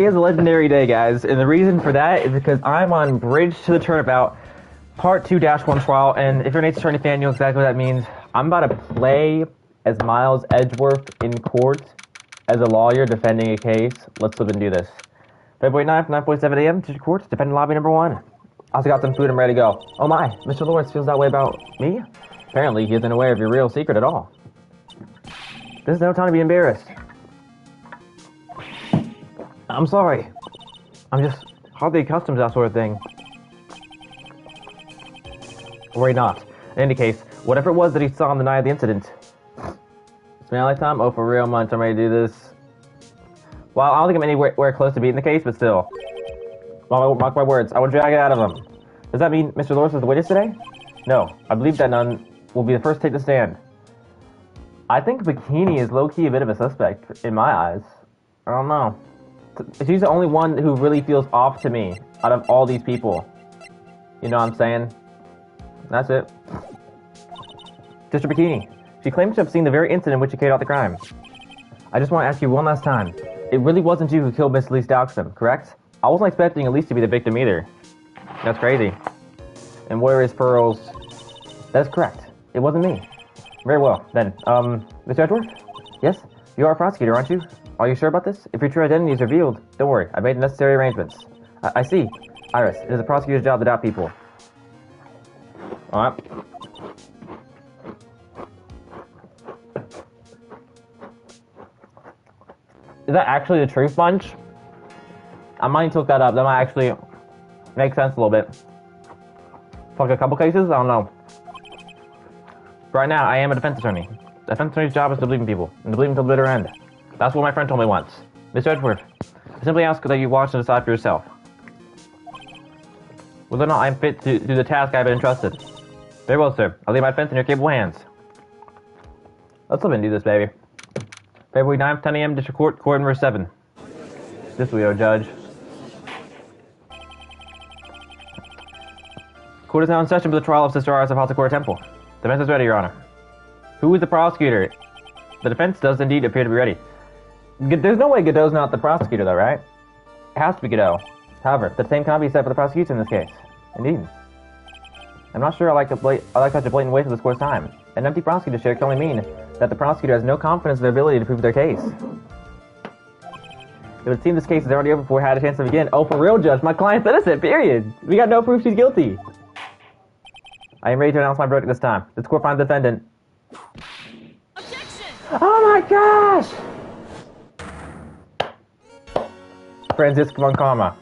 is a legendary day, guys, and the reason for that is because I'm on Bridge to the Turnabout, Part 2-1 trial, and if you're an Ace Attorney fan, you know exactly what that means. I'm about to play as Miles Edgeworth in court as a lawyer defending a case. Let's live and do this. February 9th, 9:47 a.m., District Court, defendant lobby number 1. Also got some food, I'm ready to go. Oh my, Mr. Lawrence feels that way about me? Apparently, he isn't aware of your real secret at all. There's no time to be embarrassed. I'm sorry. I'm just hardly accustomed to that sort of thing. Worry not. In any case, whatever it was that he saw on the night of the incident. It's been a lifetime? Oh, for real, Munch, I'm ready to do this. Well, I don't think I'm anywhere close to beating the case, but still. Well, mark my words, I will drag it out of him. Does that mean Mr. Lawrence is the witness today? No, I believe that none will be the first to take the stand. I think Bikini is low-key a bit of a suspect, in my eyes. I don't know. She's the only one who really feels off to me out of all these people. You know what I'm saying? That's it. Sister Bikini. She claims to have seen the very incident in which she carried out the crime. I just want to ask you one last time. It really wasn't you who killed Miss Elise Dowxham, correct? I wasn't expecting Elise to be the victim either. That's crazy. And where is Pearls? That's correct. It wasn't me. Very well, then. Mr. Edgeworth? Yes? You are a prosecutor, aren't you? Are you sure about this? If your true identity is revealed, don't worry. I made the necessary arrangements. I see. Iris, it is a prosecutor's job to doubt people. Alright. Is that actually the truth, Bunch? I might need to look that up. That might actually make sense a little bit. For like a couple cases? I don't know. Right now, I am a defense attorney. The defense attorney's job is to believe in people, and to believe until the bitter end. That's what my friend told me once. Mr. Edgeworth, I simply ask that you watch and decide for yourself whether or not I'm fit to do the task I've been entrusted. Very well, sir. I'll leave my defense in your capable hands. Let's live and do this, baby. February 9th, 10 a.m., District Court, Court number 7. This way, O Judge. Court is now in session for the trial of Sister Iris of Hatsukura Temple. Defense is ready, Your Honor. Who is the prosecutor? The defense does indeed appear to be ready. There's no way Godot's not the prosecutor, though, right? It has to be Godot. However, the same cannot be said for the prosecution in this case. Indeed. I'm not sure I like such a blatant waste of this court's time. An empty prosecutor's chair can only mean that the prosecutor has no confidence in their ability to prove their case. It would seem this case is already over before I had a chance to begin. Oh, for real, Judge, my client's innocent, period. We got no proof she's guilty. I am ready to announce my verdict this time. This court finds the defendant. Objection! Oh my gosh! Franziska von Karma.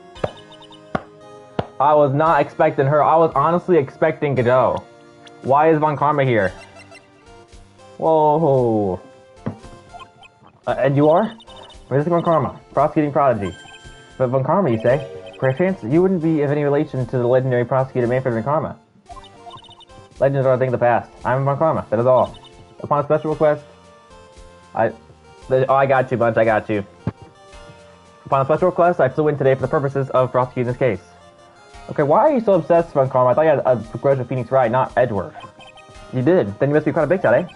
I was not expecting her. I was honestly expecting Godot. Why is von Karma here? Whoa. And you are? Franziska von Karma, prosecuting prodigy. But von Karma, you say? Perchance you wouldn't be of any relation to the legendary prosecutor Manfred von Karma. Legends are a thing of the past. I'm von Karma, that is all. Upon a special request, I got you, Bunch, I got you. Upon a special request, I flew in today for the purposes of prosecuting this case. Okay, why are you so obsessed, von Karma? I thought you had a grudge with Phoenix Wright, not Edgeworth. You did. Then you must be quite a big shot, eh?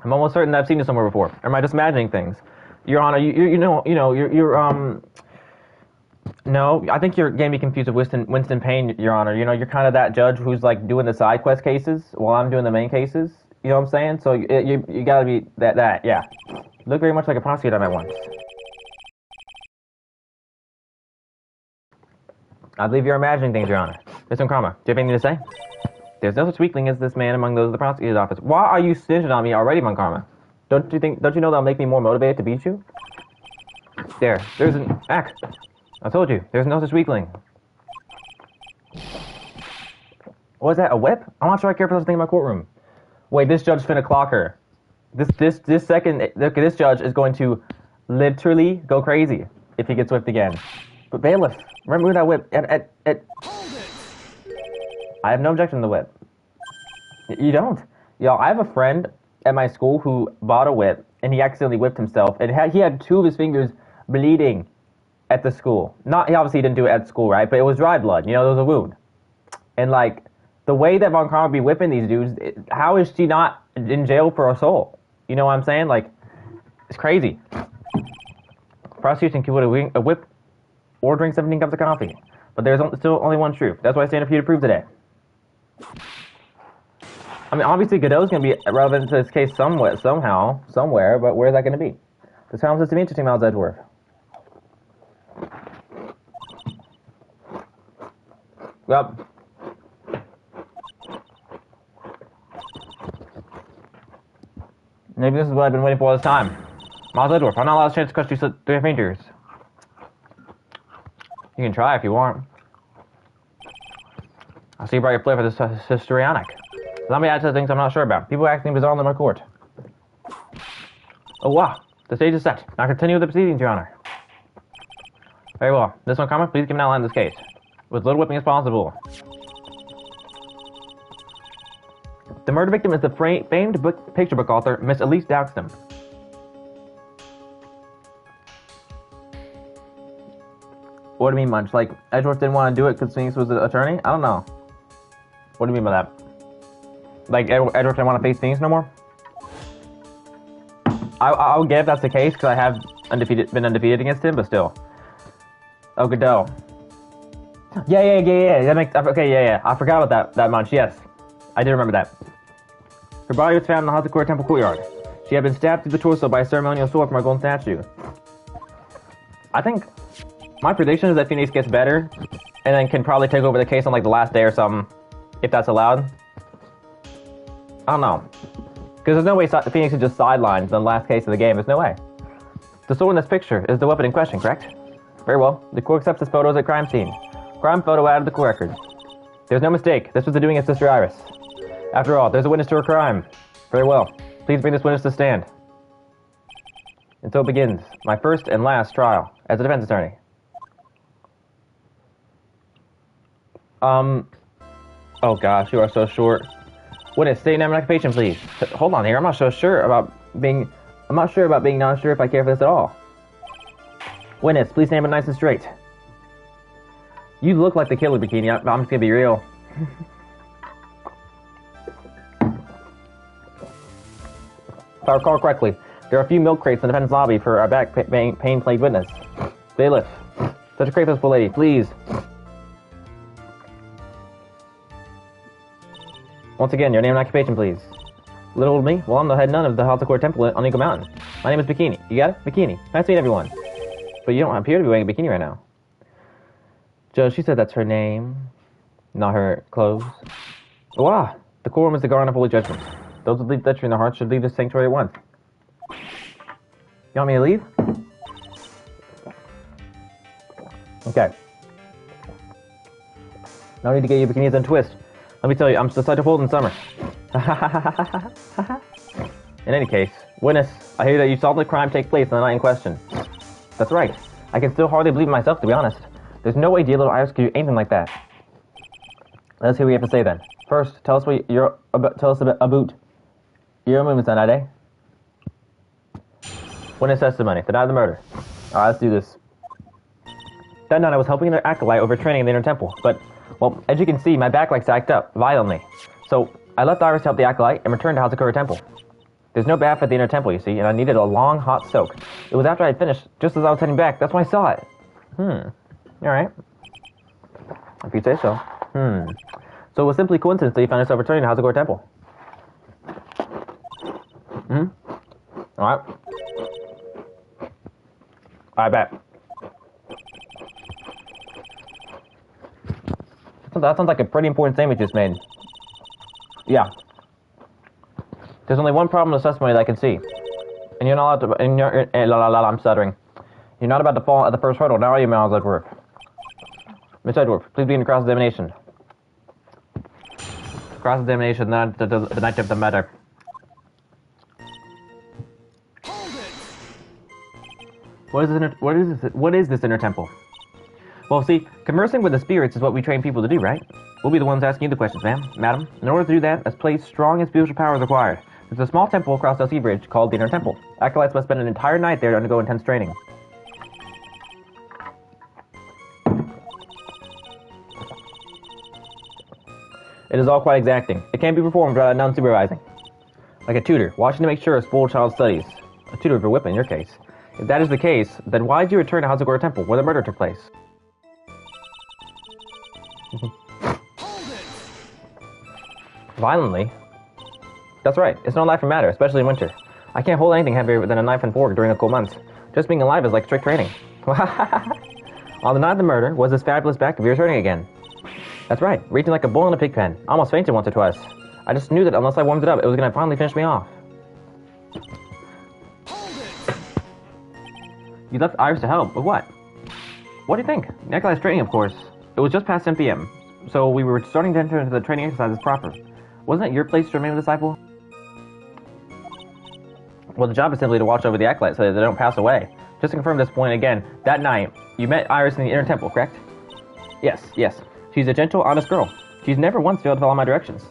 I'm almost certain that I've seen you somewhere before. Or am I just imagining things? Your Honor, no, I think you're getting me confused with Winston Payne, Your Honor. You know, you're kind of that judge who's like doing the side quest cases while I'm doing the main cases. You know what I'm saying? So you gotta be that, yeah. You look very much like a prosecutor I met once. I believe you're imagining things, Your Honor. Mr. Karma, do you have anything to say? There's no such weakling as this man among those of the prosecutor's office. Why are you snitching on me already, von Karma? Don't you know that'll make me more motivated to beat you? There's an act. I told you, there's no such weakling. What is that, a whip? I'm not sure I care for such a thing in my courtroom. Wait, this judge finna clock her. This judge is going to literally go crazy if he gets whipped again. But bailiff, remember that whip I have no objection to the whip. You don't? Yo, I have a friend at my school who bought a whip, and he accidentally whipped himself, and he had 2 of his fingers bleeding at the school. He obviously didn't do it at school, right? But it was dry blood, you know, there was a wound. And, like, The way that Von Karma be whipping these dudes, how is she not in jail for assault? You know what I'm saying? Like, it's crazy. Prosecution can put a whip or drink 17 cups of coffee. But there's still only one truth. That's what I stand for you to prove today. I mean, obviously Godot's going to be relevant to this case somewhere, but where's that going to be? This sounds just to be interesting, Miles Edgeworth. Well, maybe this is what I've been waiting for all this time. Miles Edgeworth, I'm not allowed a chance to crush through your fingers. You can try if you want. I see you brought your play for this histrionic. Let me add to the things I'm not sure about. People acting bizarre in my court. Oh, wow. The stage is set. Now continue with the proceedings, Your Honor. Very well. This one, Karma, please give an outline of this case. With as little whipping as possible. The murder victim is the famed picture book author, Miss Elise Douxton. What do you mean, Munch? Like, Edgeworth didn't want to do it because Phoenix was an attorney? I don't know. What do you mean by that? Like, Edgeworth didn't want to face Phoenix no more? I'll get if that's the case, because I have been undefeated against him, but still. Oh, Godot. Yeah. That makes, okay, yeah. I forgot about that Munch, yes. I did remember that. Her body was found in the Hazakura Temple courtyard. She had been stabbed through the torso by a ceremonial sword from our golden statue. I think my prediction is that Phoenix gets better, and then can probably take over the case on like the last day or something, if that's allowed. I don't know. Because there's no way Phoenix is just sidelined the last case of the game. There's no way. The sword in this picture is the weapon in question, correct? Very well. The court accepts this photo as a crime scene. Crime photo out of the court record. There's no mistake. This was the doing of Sister Iris. After all, there's a witness to her crime. Very well. Please bring this witness to stand. And so it begins. My first and last trial as a defense attorney. Oh gosh, you are so short. Witness, state name and occupation, please. Hold on here, I'm not sure about being not sure if I care for this at all. Witness, please name it nice and straight. You look like the killer, Bikini. I'm just gonna be real. If I recall correctly, there are a few milk crates in the defense lobby for our back pain plagued witness. Bailiff, such a crate for this lady, please. Once again, your name and occupation, please. Little old me? Well, I'm the head nun of the Hazakura Temple on Eagle Mountain. My name is Bikini. You got it? Bikini. Nice to meet everyone. But you don't appear to be wearing a bikini right now. Judge, she said that's her name, not her clothes. Wow! The quorum is the guardian of holy judgment. Those with leave lechery in their hearts should leave this sanctuary at once. You want me to leave? Okay. No need to get your bikinis untwist. Let me tell you, I'm such a fool in summer. In any case, witness, I hear that you saw the crime take place on the night in question. That's right. I can still hardly believe myself, to be honest. There's no way dear little Iris could do anything like that. Let's hear what you have to say then. First, tell us about your movements on that day. Witness testimony. Deny the murder. Alright, let's do this. That night I was helping an acolyte overtraining in the inner temple, but, well, as you can see, my back legs sagged up violently. So, I left Iris to help the acolyte and returned to Hazakura Temple. There's no bath at the inner temple, you see, and I needed a long, hot soak. It was after I had finished, just as I was heading back. That's when I saw it. Alright. If you say so. So it was simply coincidence that you found yourself returning to Hazakura Temple. Alright. I bet. That sounds like a pretty important statement you just made. Yeah. There's only one problem with the testimony that I can see. And you're not allowed to, I'm stuttering. You're not about to fall at the first hurdle, now are you, Miles Edgeworth? Miss Edgeworth, please begin the cross-examination. Cross-examination, not the night of the matter. What is this inner temple? Well, see, conversing with the spirits is what we train people to do, right? We'll be the ones asking you the questions, madam. In order to do that, a place strong in spiritual power is required. There's a small temple across the sea bridge called the Inner Temple. Acolytes must spend an entire night there to undergo intense training. It is all quite exacting. It can't be performed without none supervising. Like a tutor, watching to make sure a spoiled child studies. A tutor for whip in your case. If that is the case, then why did you return to Hazagora Temple, where the murder took place? Violently? That's right, it's no life for matter, especially in winter. I can't hold anything heavier than a knife and fork during the cold months. Just being alive is like strict training. On the night of the murder, was this fabulous back of yours hurting again? That's right, reaching like a bull in a pig pen. I almost fainted once or twice. I just knew that unless I warmed it up, it was going to finally finish me off. You left Iris to help, but what? What do you think? Nikolai's training, of course. It was just past 10 p.m., so we were starting to enter into the training exercises proper. Wasn't it your place to remain a disciple? Well, the job is simply to watch over the acolytes so that they don't pass away. Just to confirm this point again, that night, you met Iris in the inner temple, correct? Yes. She's a gentle, honest girl. She's never once failed to follow my directions.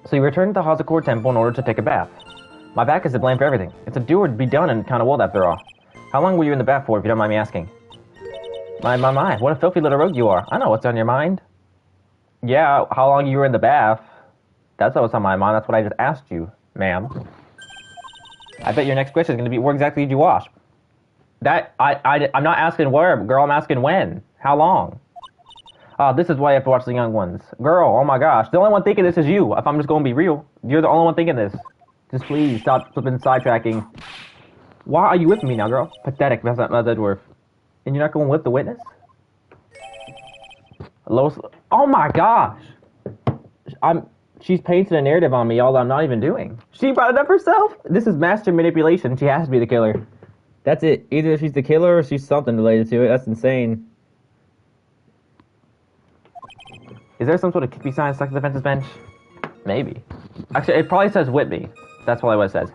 So you returned to the Hazakor Temple in order to take a bath. My back is to blame for everything. It's a do or be done and kind of world after all. How long were you in the bath for, if you don't mind me asking? My, what a filthy little rogue you are. I know what's on your mind. Yeah, how long you were in the bath? That's not what's on my mind. That's what I just asked you, ma'am. I bet your next question is going to be, where exactly did you wash? I'm not asking where, girl. I'm asking when. How long? This is why I have to watch the young ones. Girl, oh my gosh. The only one thinking this is you, if I'm just going to be real. You're the only one thinking this. Just please stop flipping sidetracking. Why are you with me now, girl? Pathetic, that's not EDGEWORTH. And you're not going with the witness? Oh my gosh! She's painted a narrative on me, all that I'm not even doing. She brought it up herself? This is master manipulation. She has to be the killer. That's it. Either she's the killer or she's something related to it. That's insane. Is there some sort of kick me sign stuck to the fences bench? Maybe. Actually, it probably says Whitby. That's probably what it says.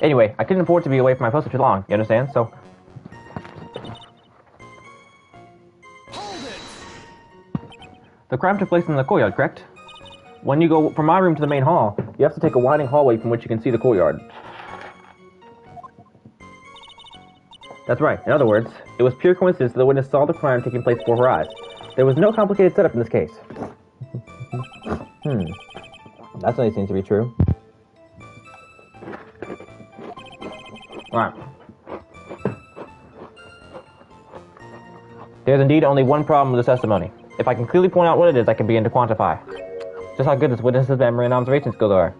Anyway, I couldn't afford to be away from my post for too long, you understand? So... The crime took place in the courtyard, correct? When you go from my room to the main hall, you have to take a winding hallway from which you can see the courtyard. That's right. In other words, it was pure coincidence that the witness saw the crime taking place before her eyes. There was no complicated setup in this case. That certainly seems to be true. Alright. There's indeed only one problem with this testimony. If I can clearly point out what it is, I can begin to quantify just how good this witness's memory and observation skills are.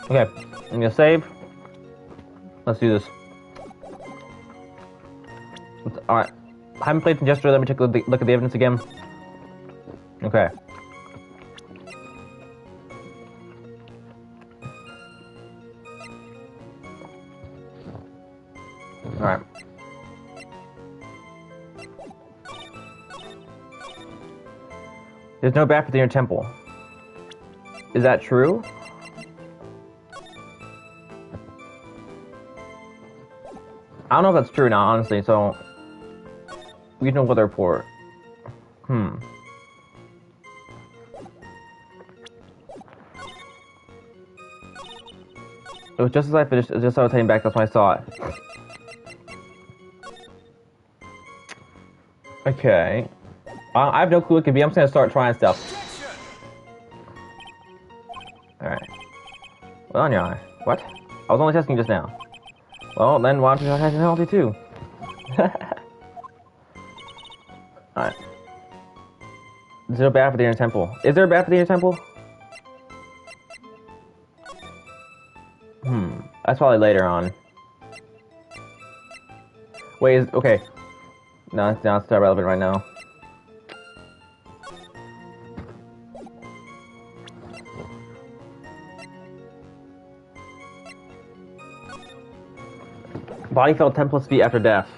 Okay, I'm gonna save. Let's do this. Alright. I haven't played from yesterday. Let me take a look at the evidence again. Okay. Alright. There's no bath at the inner temple. Is that true? I don't know if that's true now, honestly, so... Regional weather report. It was just as I finished, just as I was heading back, that's when I saw it. Okay. I have no clue what it could be. I'm just gonna start trying stuff. Alright. Well, on your eye. What? I was only testing just now. Well, then why don't you try penalty too? Alright. There's no bath at the inner temple. Is there a bath at the inner temple? That's probably later on. Wait, okay. No, it's not relevant right now. Body fell 10 plus feet after death.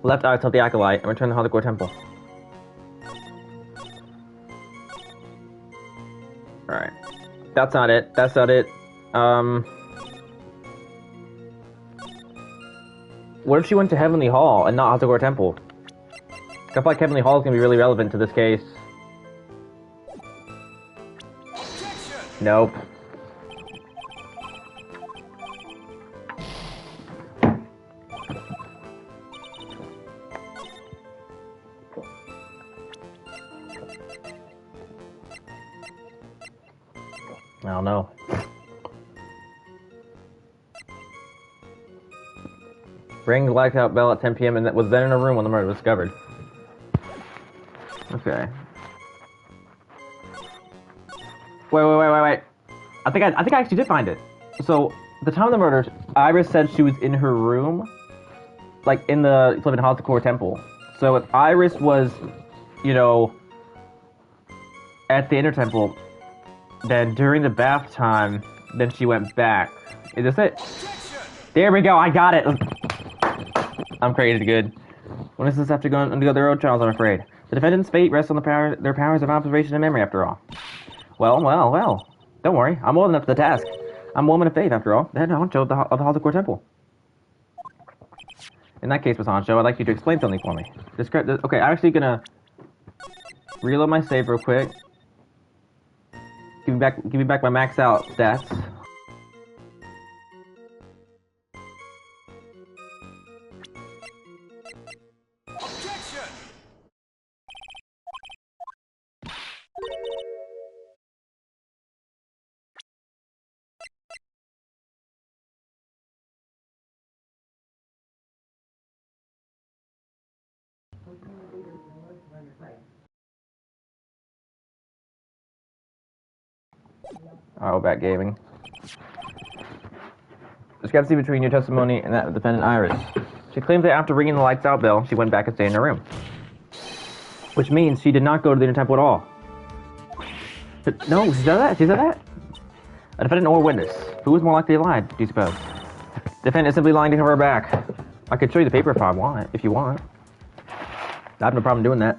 Left eye to the acolyte and returned to the Hazakor Temple. Alright. That's not it. That's not it. What if she went to Heavenly Hall and not Hazakor Temple? I feel like Heavenly Hall is going to be really relevant to this case. Nope. I don't know. Rang the lights out bell at 10 p.m. and was then in a room when the murder was discovered. Okay. Wait. I think I actually did find it. So, the time of the murder, Iris said she was in her room, like in the Flippin' Holocaust Temple. So if Iris was, you know, at the inner temple, then during the bath time, then she went back. Is this it? There we go, I got it! I'm created good. Witnesses have to go undergo their own trials, I'm afraid. The defendant's fate rests on their powers of observation and memory, after all. Well. Don't worry, I'm old enough for the task. I'm a woman of faith, after all, the head honcho of the Holocaust Temple. In that case, Miss Honcho, I'd like you to explain something for me. Okay, I'm actually gonna reload my save real quick. Give me back my max out stats. Objection! Oh, back gaming. Discrepancy between your testimony and that of defendant Iris. She claims that after ringing the lights out bell, she went back and stayed in her room. Which means she did not go to the inner temple at all. But no, she said that? She said that? A defendant or a witness. Who is more likely to lie, do you suppose? Defendant is simply lying to cover her back. I could show you the paper if I want, if you want. I have no problem doing that.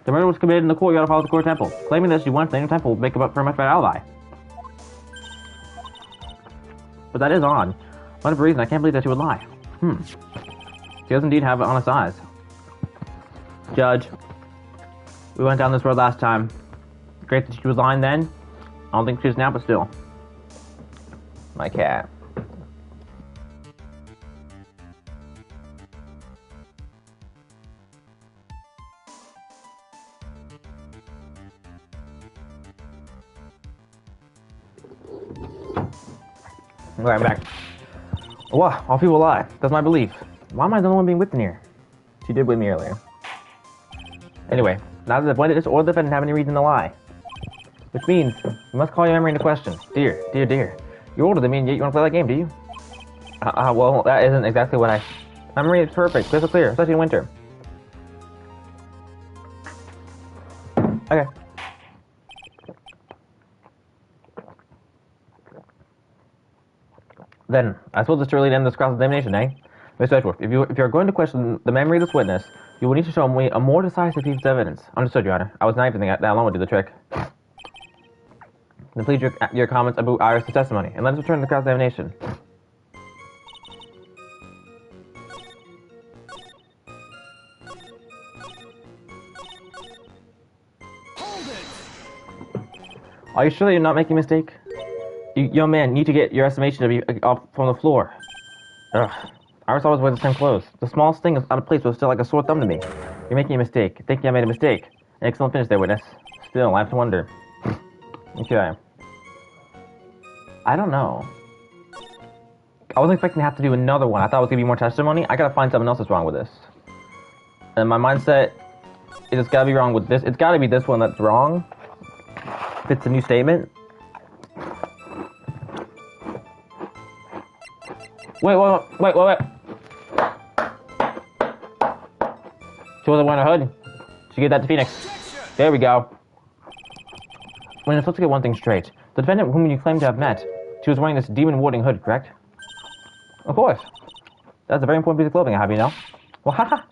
The murder was committed in the courtyard of Holocaust Temple. Claiming that she went to the inner temple would make up for a much better alibi. But that is odd. For whatever reason, I can't believe that she would lie. She does indeed have honest eyes. Judge, we went down this road last time. Great that she was lying then. I don't think she is now, but still. My cat. Alright, I'm back. Wow, all people lie. That's my belief. Why am I the only one being whipped in here? She did whip me earlier. Anyway, neither the witness or the defendant have any reason to lie. Which means, you must call your memory into question. Dear. You're older than me and yet you want to play that game, do you? Well, that isn't exactly what My memory is perfect, crystal clear, especially in winter. Okay. Then, I suppose it's too early to end this cross-examination, eh? Mr. Edgeworth, if you're going to question the memory of this witness, you will need to show me a more decisive piece of evidence. Understood, Your Honor. I was naive to think that alone would do the trick. Then please your comments about Iris' testimony, and let us return to the cross-examination. Hold it! Are you sure that you're not making a mistake? You young man, need to get your estimation to be up from the floor. Ugh. Iris always wears the same clothes. The smallest thing out of place was still like a sore thumb to me. You're making a mistake. Thinking I made a mistake. An excellent finish there, witness. Still, I have to wonder. Okay. I don't know. I wasn't expecting to have to do another one. I thought it was going to be more testimony. I gotta find something else that's wrong with this. And my mindset is it's gotta be wrong with this. It's gotta be this one that's wrong. If it's a new statement. Wait. She wasn't wearing a hood. She gave that to Phoenix. There we go. When it's supposed to get one thing straight. The defendant whom you claim to have met, she was wearing this demon warding hood, correct? Of course. That's a very important piece of clothing, I have you know. Well,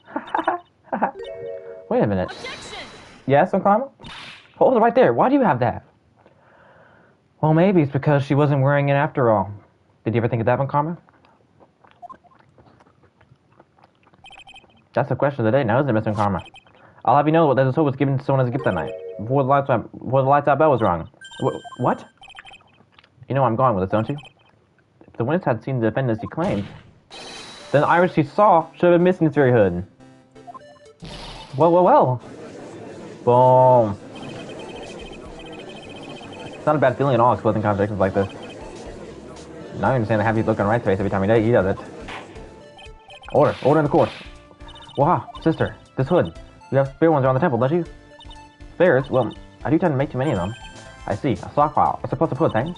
wait a minute. Objection! Yes, Karma? Hold it right there. Why do you have that? Well, maybe it's because she wasn't wearing it after all. Did you ever think of that one, Karma? That's the question of the day now, isn't it, Mr. Karma? I'll have you know that this hood was given to someone as a gift that night, before the lights out bell was rung. What? You know where I'm going with this, don't you? If the witness had seen the defendant as he claimed, then the iris she saw should have been missing its very hood. Well. Boom. It's not a bad feeling at all exposing contradictions like this. Now I understand the happy look on Wright's face every time he does it. Order in the court. Wow, sister, this hood. You have spare ones around the temple, don't you? Spares? Well, I do tend to make too many of them. I see, a stockpile, a surplus of hoods, eh?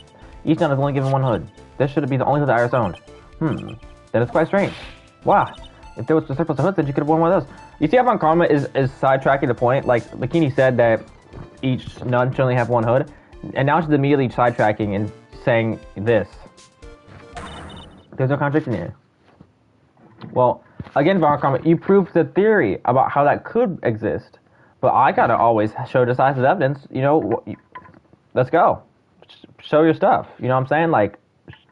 Each nun is only given one hood. This should be the only hood that Iris owned. Then it's quite strange. Wow, if there was a surplus of hoods, then you could have worn one of those. You see how Von Karma is sidetracking the point? Like, Bikini said that each nun should only have one hood, and now she's immediately sidetracking and saying this. There's no contradiction here. Well, again, Von Karma, you proved the theory about how that could exist, but I gotta always show decisive evidence. You know, let's go. Show your stuff. You know what I'm saying? Like,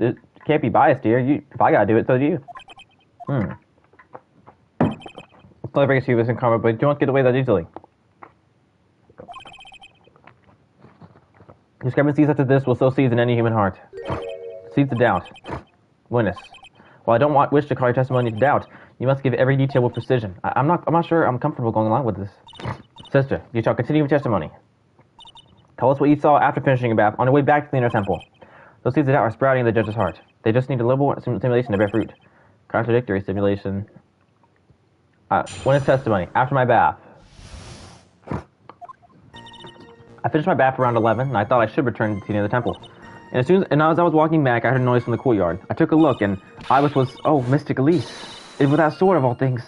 it can't be biased here. If I gotta do it, so do you. It's not very serious in karma, but you don't get away that easily. Discrepancies such as this will sow seeds in any human heart. Seeds of doubt. Witness. While I don't wish to call your testimony to doubt, you must give every detail with precision. I'm not sure I'm comfortable going along with this. Sister, you shall continue with testimony. Tell us what you saw after finishing your bath on your way back to the inner temple. Those seeds of doubt are sprouting in the judge's heart. They just need a little stimulation to bear fruit. Contradictory stimulation. Witness testimony. After my bath. I finished my bath around 11, and I thought I should return to the inner temple. And as I was walking back, I heard a noise from the courtyard. I took a look, and oh, Mystic Elise. It was that sword of all things.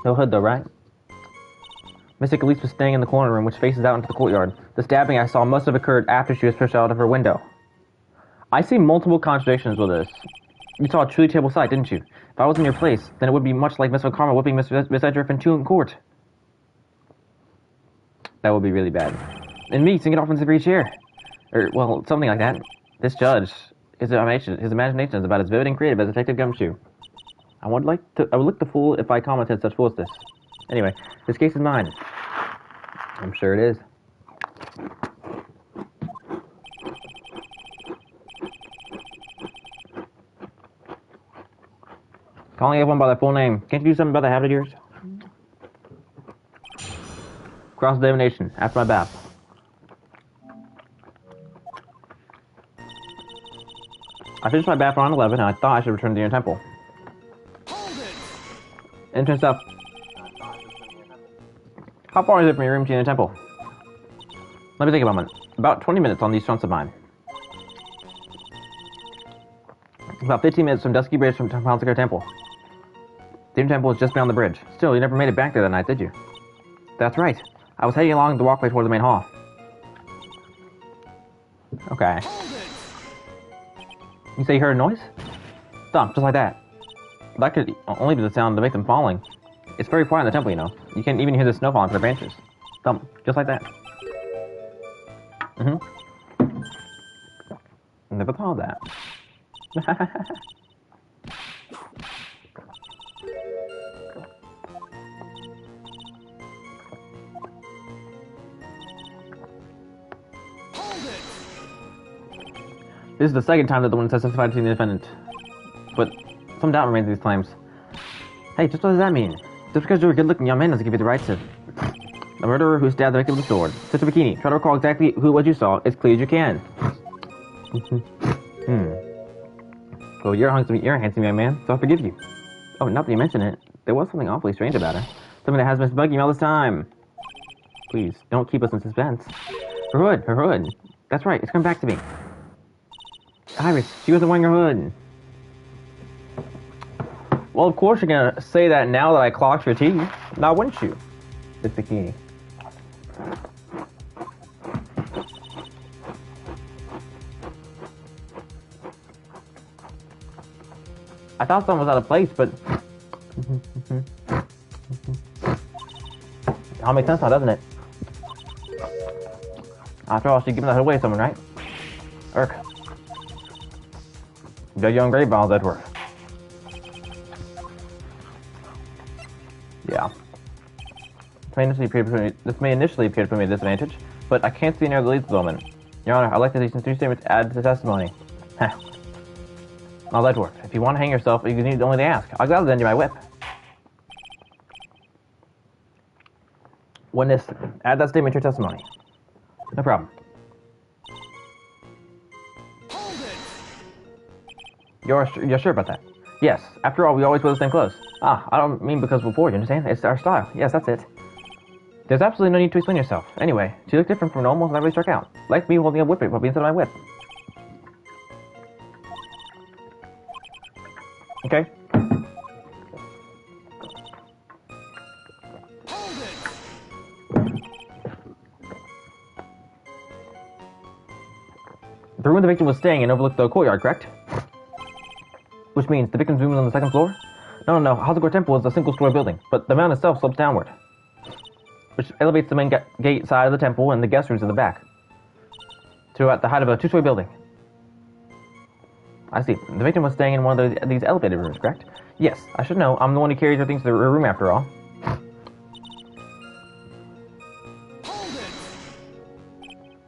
No hood though, right? Mystic Elise was staying in the corner room, which faces out into the courtyard. The stabbing I saw must have occurred after she was pushed out of her window. I see multiple contradictions with this. You saw a truly terrible sight, didn't you? If I was in your place, then it would be much like Miss Karma whipping Miss Edgeworth in court. That would be really bad. And me singing off into the chair. Or, well, something like that. This judge, his imagination is about as vivid and creative as Detective Gumshoe. I would look the fool if I commented such foolishness. Anyway, this case is mine. I'm sure it is. Calling everyone by their full name. Can't you do something about that habit of yours? Cross-examination. After my bath. I finished my bath around 11, and I thought I should return to the inner temple. Hold it! Entrance up. How far is it from your room to the inner temple? Let me think about a moment. About 20 minutes on these fronts of mine. About 15 minutes from Dusky Bridge from Ponsiker Temple. The inner temple is just beyond the bridge. Still, you never made it back there that night, did you? That's right. I was heading along the walkway toward the main hall. Okay. You say you heard a noise? Thump, just like that. That could only be the sound to make them falling. It's very quiet in the temple, you know. You can't even hear the snow falling from the branches. Thump, just like that. Never thought of that. This is the second time that the witness has testified to the defendant. But some doubt remains in these claims. Hey, just what does that mean? Just because you're a good-looking young man doesn't give you the right to... The murderer who stabbed the victim with a sword. Sister Bikini, try to recall exactly what you saw as clear as you can. Well, you're a handsome young man, so I forgive you. Oh, not that you mention it. There was something awfully strange about her. Something that has been bugging me all this time. Please, don't keep us in suspense. Her hood. That's right, it's come back to me. Iris, she wasn't wearing her hood. Well, of course you're gonna say that now that I clocked your teeth. Now, wouldn't you? This bikini. I thought something was out of place, but... It all makes sense now, doesn't it? After all, she's giving that away to someone, right? Irk. The young grave vials, Edgeworth. Yeah. This may initially appear to put me at a disadvantage, but I can't see any other leads at the moment. Your Honor, I'd like to see some two statements added to the testimony. Now, Edgeworth, if you want to hang yourself, you need only to ask. I'll gladly lend you my whip. Witness, add that statement to your testimony. No problem. Hold it! You're sure about that? Yes. After all, we always wear the same clothes. Ah, I don't mean because we're bored, you understand? It's our style. Yes, that's it. There's absolutely no need to explain yourself. Anyway, you look different from normal, and that really struck out. Like me holding a whip puppy instead of my whip. Okay. Hold it! The room the victim was staying in overlooked the courtyard, correct? Which means the victim's room is on the second floor? No. EDGEWORTH Temple is a single-story building, but the mountain itself slopes downward, which elevates the main gate side of the temple and the guest rooms in the back to at the height of a two-story building. I see. The victim was staying in one of these elevated rooms, correct? Yes, I should know. I'm the one who carries her things to her room after all. Hold it!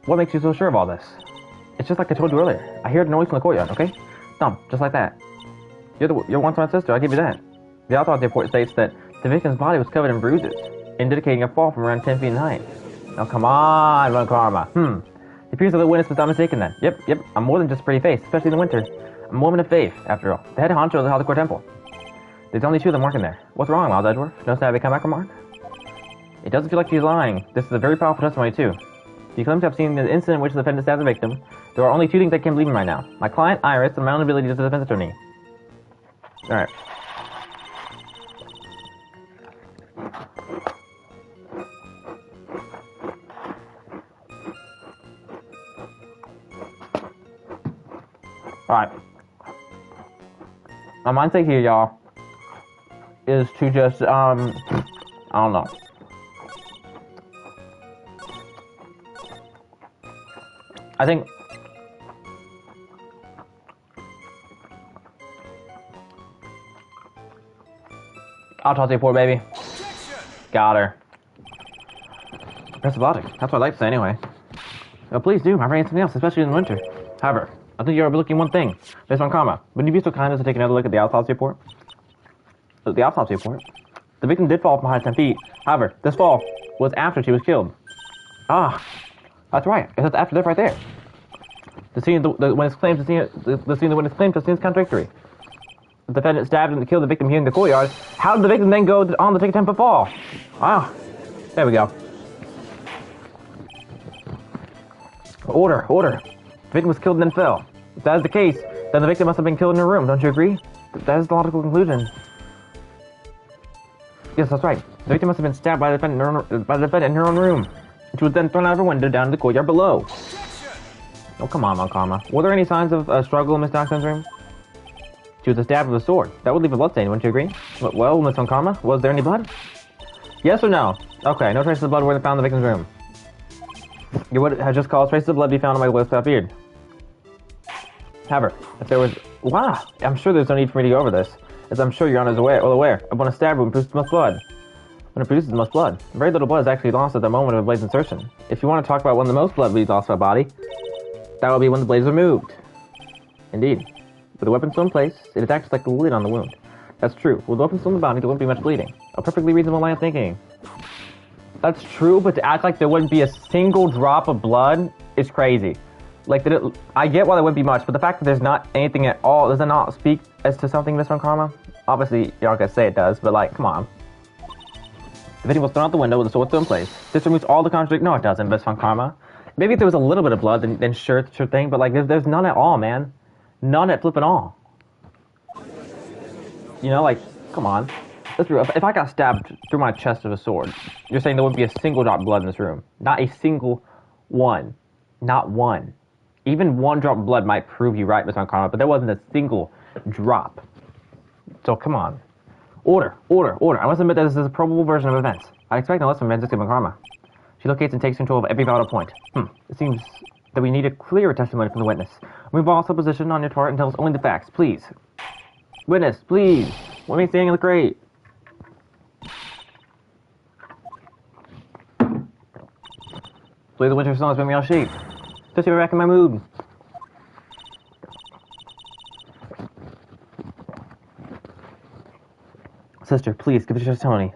What makes you so sure of all this? It's just like I told you earlier. I hear the noise from the courtyard, okay? Thump, just like that. You're once-my sister, I'll give you that. The autopsy report states that the victim's body was covered in bruises, indicating a fall from around 10 feet in height. Now come on, Von Karma. It appears that the witness was not mistaken then. Yep, I'm more than just a pretty face, especially in the winter. I'm a woman of faith, after all. The head honcho of the EDGEWORTH Temple. There's only two of them working there. What's wrong, Miles Edgeworth? No snabby comeback remark? It doesn't feel like she's lying. This is a very powerful testimony, too. She claims to have seen the incident in which the defendant stabbed the victim. There are only two things I can't believe in right now. My client, Iris, and my own ability as a defense attorney. Alright. Alright. My mindset here, y'all, is to just, I don't know. I think autopsy report, baby. Objection! Got her. That's logic. That's what I like to say anyway. Oh, please do. I ran something else, especially in the winter. However, I think you're overlooking one thing. Based on karma, wouldn't you be so kind as to take another look at the autopsy report? The autopsy report? The victim did fall from high 10 feet. However, this fall was after she was killed. Ah, that's right. It's after death right there. The scene the witness claims to see the scene the witness claims to seems contradictory. The defendant stabbed and killed the victim here in the courtyard. How did the victim then go on to take a 10-foot fall? Ah, there we go. Order. The victim was killed and then fell. If that is the case, then the victim must have been killed in her room. Don't you agree? That is the logical conclusion. Yes, that's right. The victim must have been stabbed by the defendant in her own room. She was then thrown out of her window down to the courtyard below. Objection! Oh, come on, Karma. Were there any signs of a struggle in Miss Dockson's room? She was stabbed with a sword. That would leave a bloodstain, wouldn't you agree? Well, Miss Karma, was there any blood? Yes or no? Okay, no traces of blood were found in the victim's room. You would have just caused traces of blood be found on my whip beard. However, if there was... Wow! I'm sure there's no need for me to go over this, as I'm sure Your Honor is aware of when a stab wound produces the most blood. When it produces the most blood. Very little blood is actually lost at the moment of a blade's insertion. If you want to talk about when the most blood bleeds lost from a body, that would be when the blade is removed. Indeed. With the weapon still in place, it acts like the lid on the wound. That's true. With the weapon still in the body, there wouldn't be much bleeding. A perfectly reasonable line of thinking. That's true, but to act like there wouldn't be a single drop of blood is crazy. Like, I get why there wouldn't be much, but the fact that there's not anything at all, does that not speak as to something, Miss Von Karma? Obviously, you're not gonna say it does, but like, come on. The victim was thrown out the window with the sword still in place. This removes all the contradiction. No, it doesn't, Miss Von Karma. Maybe if there was a little bit of blood, then sure thing, but like, there's none at all, man. None at flipping all. You know, like, come on. That's true. If I got stabbed through my chest with a sword, you're saying there wouldn't be a single drop of blood in this room. Not a single one. Not one. Even one drop of blood might prove you right, Miss Von Karma, but there wasn't a single drop. So, come on. Order. I must admit that this is a probable version of events. I expect no less from Miss Von Karma. She locates and takes control of every vital point. It seems that we need a clearer testimony from the witness. Remove all supposition on your part and tell us only the facts, please. Witness, please. Let me staying in the crate. Play the winter songs make me all shake. Just get me back in my mood. Sister, please give us your testimony.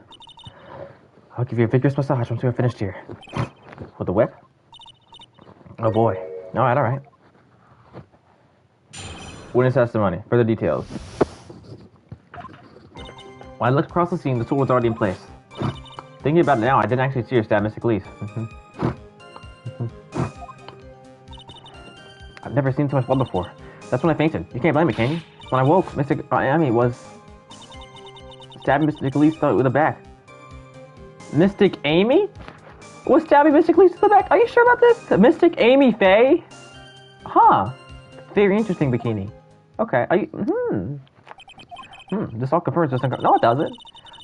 I'll give you a vigorous massage once we're finished here. With the whip? Oh boy. Alright. Witness testimony. Further details. When I looked across the scene, the sword was already in place. Thinking about it now, I didn't actually see her stab Mystic Elise. I've never seen so much blood before. That's when I fainted. You can't blame me, can you? When I woke, Mystic Amy was stabbing Mystic Elise with the back. Mystic Amy? Was stabbing Mystic Elise with the back? Are you sure about this? Mystic Amy Faye? Huh. Very interesting, Bikini. Okay. Are you... This all confirms this. No, it doesn't.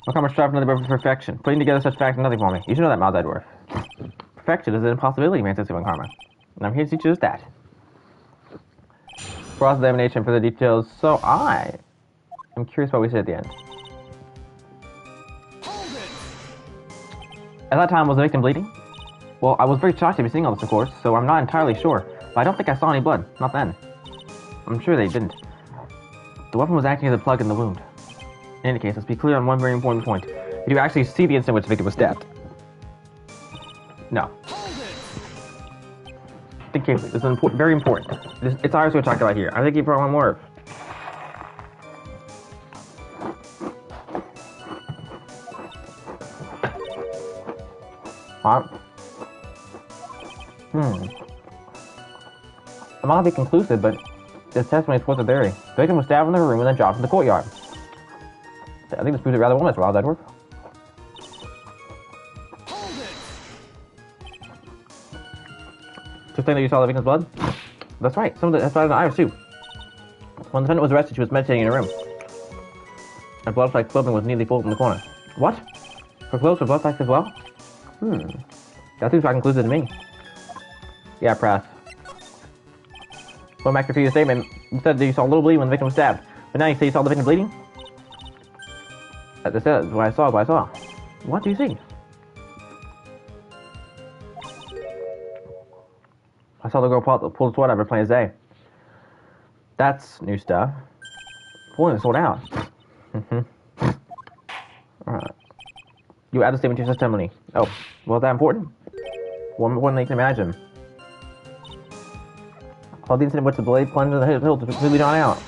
My karma strive for another perfection. Putting together such facts is nothing for me. You should know that, Miles Edgeworth. Perfection is an impossibility, man, says karma. And I'm here to teach you just that. Cross-examination for the details. So I am curious what we said at the end. At that time, was the victim bleeding? Well, I was very shocked to be seeing all this, of course, so I'm not entirely sure. But I don't think I saw any blood. Not then. I'm sure they didn't. The weapon was acting as a plug in the wound. In any case, let's be clear on one very important point. Did you actually see the instant in which the victim was stabbed? No. Think carefully. This is very important. It's ours we're talking about here. I think you brought one more. Huh? I'm not to be conclusive, but this testimony supports a theory. The victim was stabbed in the room and then dropped in the courtyard. I think this proves it rather well, Mr. Miles Edgeworth. Just saying that you saw the victim's blood? That's right. Some of that's blood in the iris too. When the defendant was arrested, she was meditating in her room. Her blood-like clothing was neatly folded in the corner. What? Her clothes were blood-like as well? That seems quite conclusive to me. Yeah, press. Going back to your previous statement, you said that you saw a little bleeding when the victim was stabbed. But now you say you saw the victim bleeding? That's what I saw. What do you see? I saw the girl pull the sword out of her plain as day. That's new stuff. Pulling the sword out. Alright. You add the statement to your testimony. Oh, well, is that important? More important than you can imagine. All the incident in which the blade plunged into the hilt to smoothly drawn out.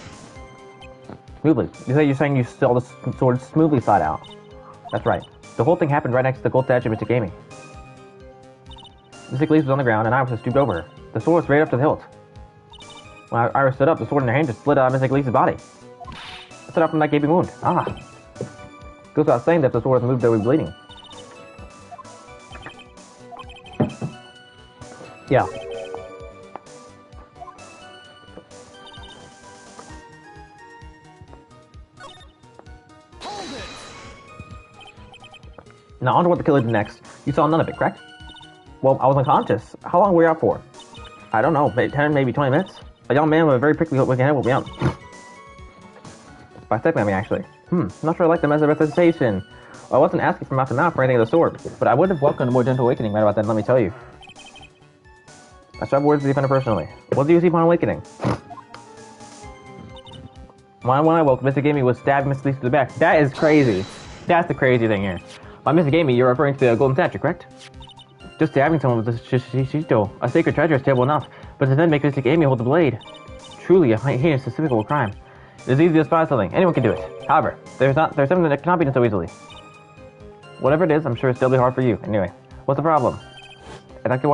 Smoothly. You're saying you saw the sword smoothly slide out. That's right. The whole thing happened right next to the gold statue of Mystic Amy. Mystic Elise was on the ground, and Iris was stooped over her. The sword was right up to the hilt. When Iris stood up, the sword in her hand just slid out of Mystic Elise's body. It stood up from that gaping wound. Goes without saying that if the sword was moved, they would be bleeding. Yeah. Now, on to what the killer did next. You saw none of it, correct? Well, I was unconscious. How long were you out for? I don't know, maybe 10, maybe 20 minutes? A young man with a very prickly looking head will be out. By second, I mean, actually. Not sure I like the method of resuscitation. Well, I wasn't asking from mouth to mouth for anything of the sort, but I would have welcomed a more gentle awakening right about that, let me tell you. I strive words to defend her personally. What do you see upon awakening? When I woke, Mystic Amy was stabbing Miss Elise to the back. That is crazy. That's the crazy thing here. By Mystic Amy, you're referring to the golden statue, correct? Just stabbing someone with a shishito, a sacred treasure, is terrible enough, but to then make Mystic Amy hold the blade. Truly a heinous, despicable crime. It is easy to spy something. Anyone can do it. However, there's something that cannot be done so easily. Whatever it is, I'm sure it'll still be hard for you. Anyway, what's the problem? Exactly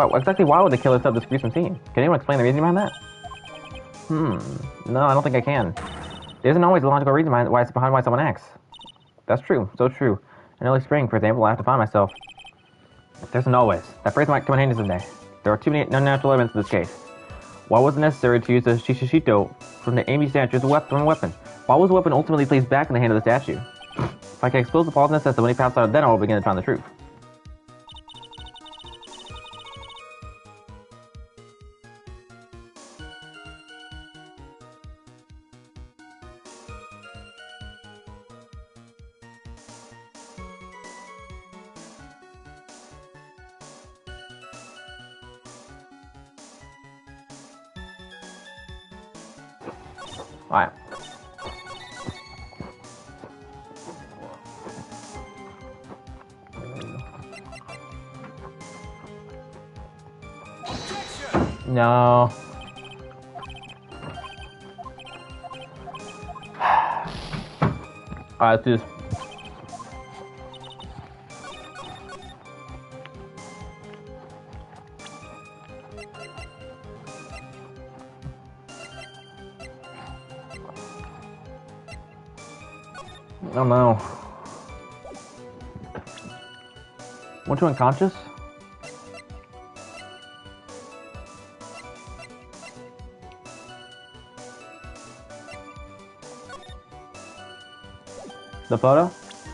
why would the killer set this gruesome scene? Can anyone explain the reason behind that? No, I don't think I can. There isn't always a logical reason behind why someone acts. That's true, so true. In early spring, for example, I have to find myself. There isn't always. That phrase might come in handy someday. There are too many unnatural elements in this case. Why was it necessary to use the shishito from the Amy statue as a weapon? Why was the weapon ultimately placed back in the hand of the statue? If I can expose the false necessity when he passed out, then I will begin to find the truth. Alright. No. Alright, let's do this. Oh no. Weren't you unconscious? The photo?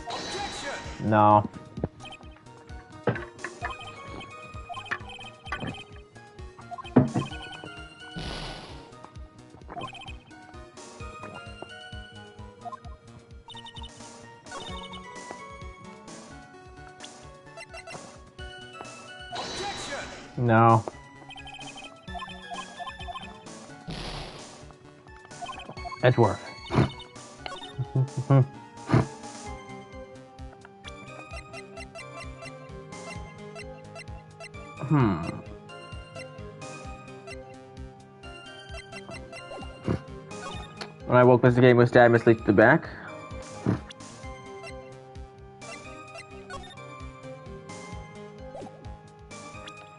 Objection! No. Objection! No. Edgeworth. When I woke, Mr. Game was stabbed and sleep to the back.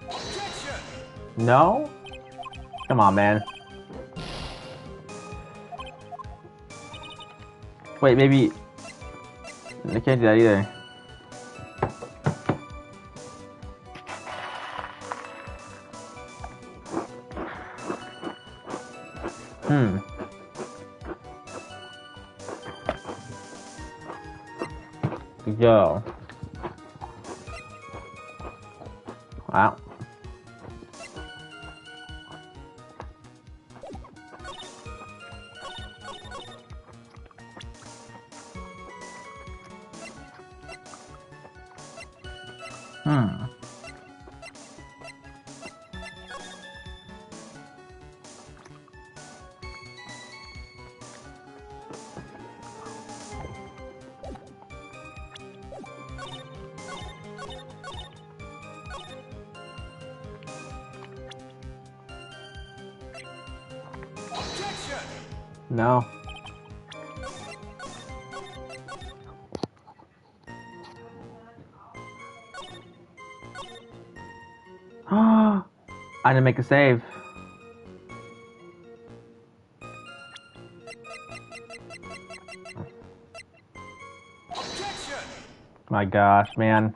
Objection! No? Come on, man. Wait, maybe... I can't do that either. Yo. Wow. Objection! No. I didn't make a save. Objection! My gosh, man.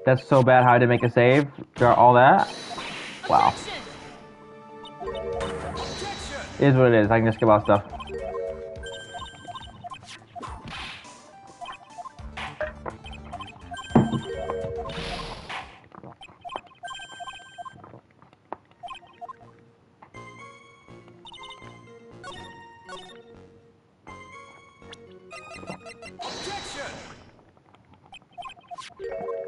That's so bad how I didn't make a save. Got all that. Wow. Objection! Objection! It is what it is. I can just skip all stuff. Objection!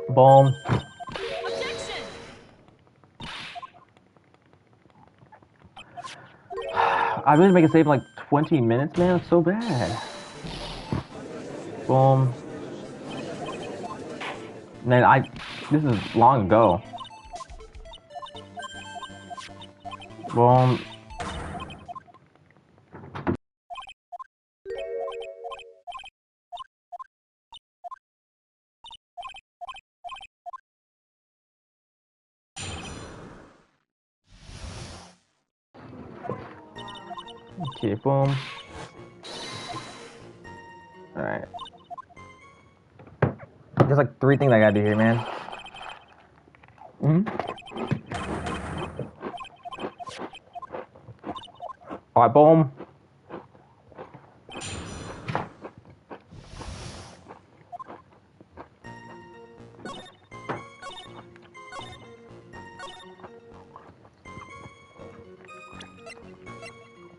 Boom. Objection! I really make a save in like 20 minutes, man. It's so bad. Boom. Man, this is long ago. Boom. Okay, boom. Alright. There's like 3 things I gotta do here, man. Alright, boom.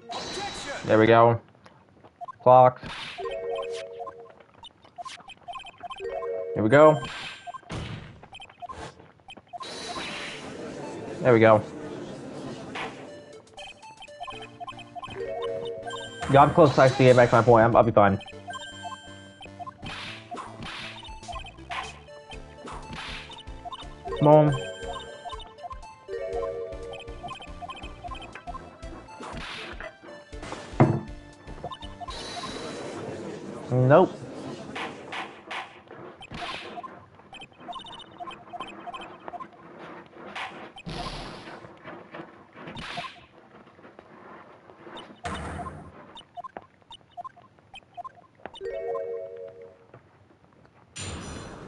Objection! There we go. Clocked. Here we go. There we go. Yeah, I'm close to actually getting back to my point. I'll be fine. Boom. Nope.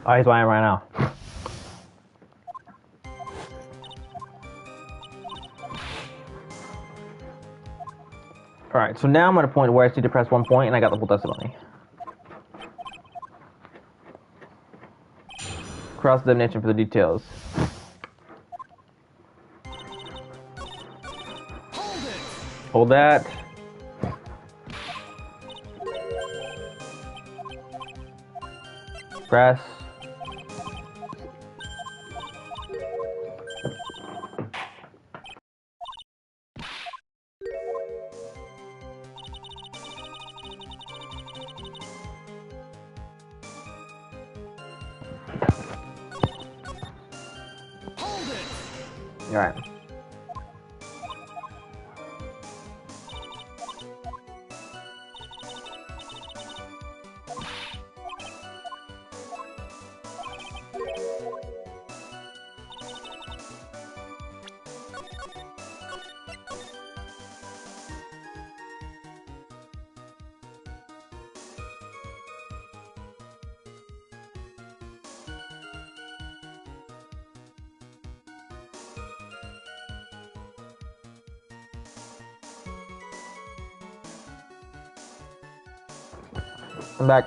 Oh, he's buying right now. Alright, so now I'm at a point where I just need to press 1 point and I got the full testimony. Cross the definition for the details. Hold it. Hold that. Press. Hold it. Alright. I'm back.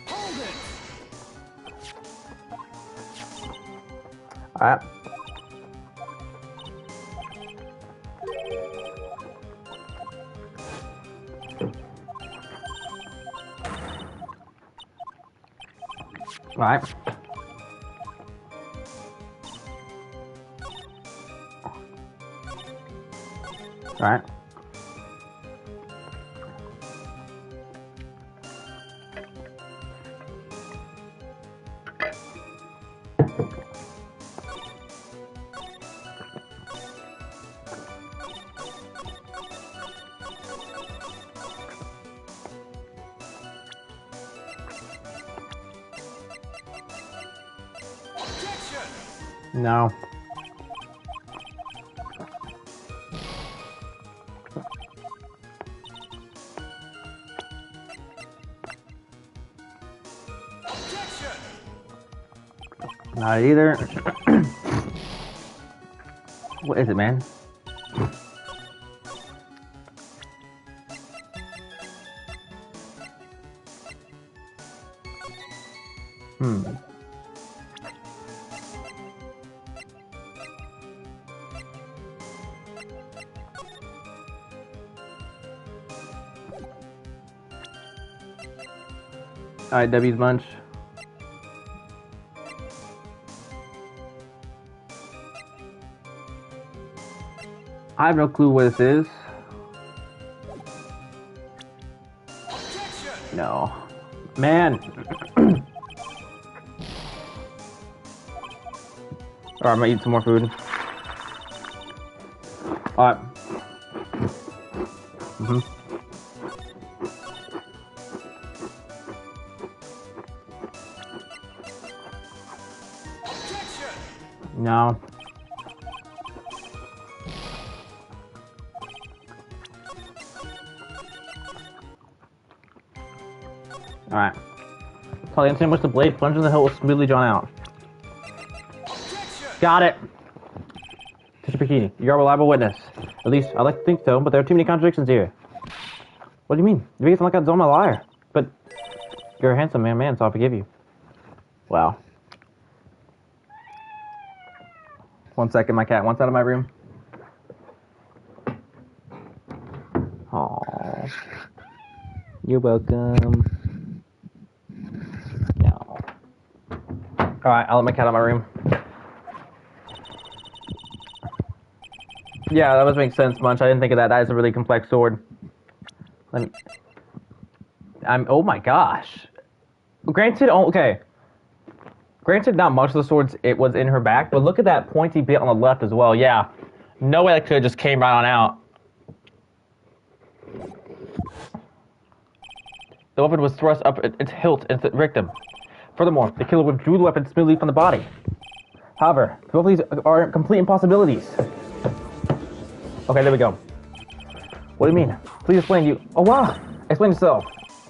Hold it. Alright. Alright. Alright. Objection. No. Objection. Not either. What is it, man? Alright, W's bunch. I have no clue what this is. Objection. No. Man. Alright, I'm gonna eat some more food. Alright. Objection. No. Alright. Tell the incident which the blade plunged in the hill was smoothly drawn out. Objection. Got it! Mr. Bikini, you're a reliable witness. At least, I like to think so, but there are too many contradictions here. What do you mean? You make it sound like I'm a liar. But you're a handsome man, so I'll forgive you. Wow. 1 second, my cat wants out of my room. Aww. You're welcome. No. Alright, I'll let my cat out of my room. Yeah, that does make sense, Munch. I didn't think of that. That is a really complex sword. Let me... oh my gosh. Granted, okay. Granted, not much of the swords it was in her back, but look at that pointy bit on the left as well. Yeah. No way that could just came right on out. The weapon was thrust up its hilt and its victim. Furthermore, the killer withdrew the weapon smoothly from the body. However, both of these are complete impossibilities. Okay, there we go. What do you mean? Please explain you. Oh wow! Explain yourself.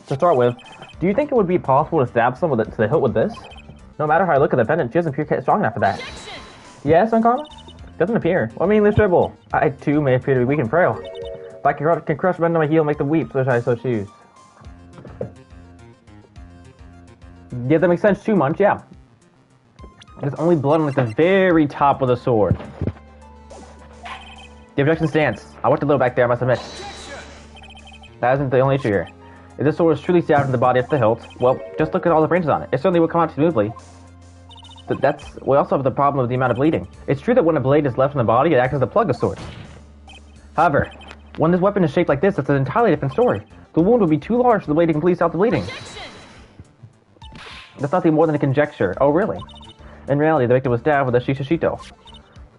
To start with, do you think it would be possible to stab someone to the hilt with this? No matter how I look at the defendant, she doesn't appear strong enough for that. Objection! Yes, Unkarma? Doesn't appear. Well, I mean, let's dribble. I too may appear to be weak and frail. If I can crush men under my heel and make them weep, so should I so choose. Yeah, that makes sense too, Munch, yeah. There's only blood on like the very top of the sword. The objection stands. I went a little back there, I must admit. That isn't the only issue here. If this sword is truly stabbed in the body up the hilt, well, just look at all the branches on it. It certainly would come out smoothly. But we also have the problem of the amount of bleeding. It's true that when a blade is left in the body, it acts as a plug of sorts. However, when this weapon is shaped like this, it's an entirely different story. The wound would be too large for the blade to completely stop the bleeding. Objection! That's nothing more than a conjecture. Oh, really? In reality, the victim was stabbed with a shishishito.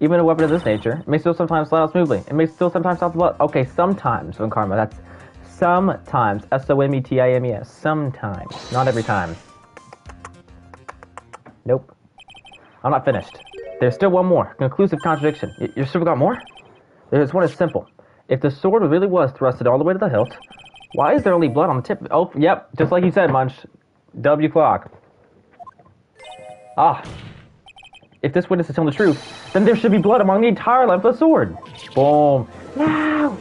Even a weapon of this nature may still sometimes slide out smoothly. It may still sometimes stop the blood. Okay, sometimes, Unkarma. That's sometimes. S-O-M-E-T-I-M-E-S. Sometimes. Not every time. Nope. I'm not finished. There's still one more. Conclusive contradiction. You still got more? This one is simple. If the sword really was thrusted all the way to the hilt, why is there only blood on the tip? Oh, yep. Just like you said, Munch. W clock. Ah. If this witness is telling the truth, then there should be blood among the entire length of the sword. Boom. No.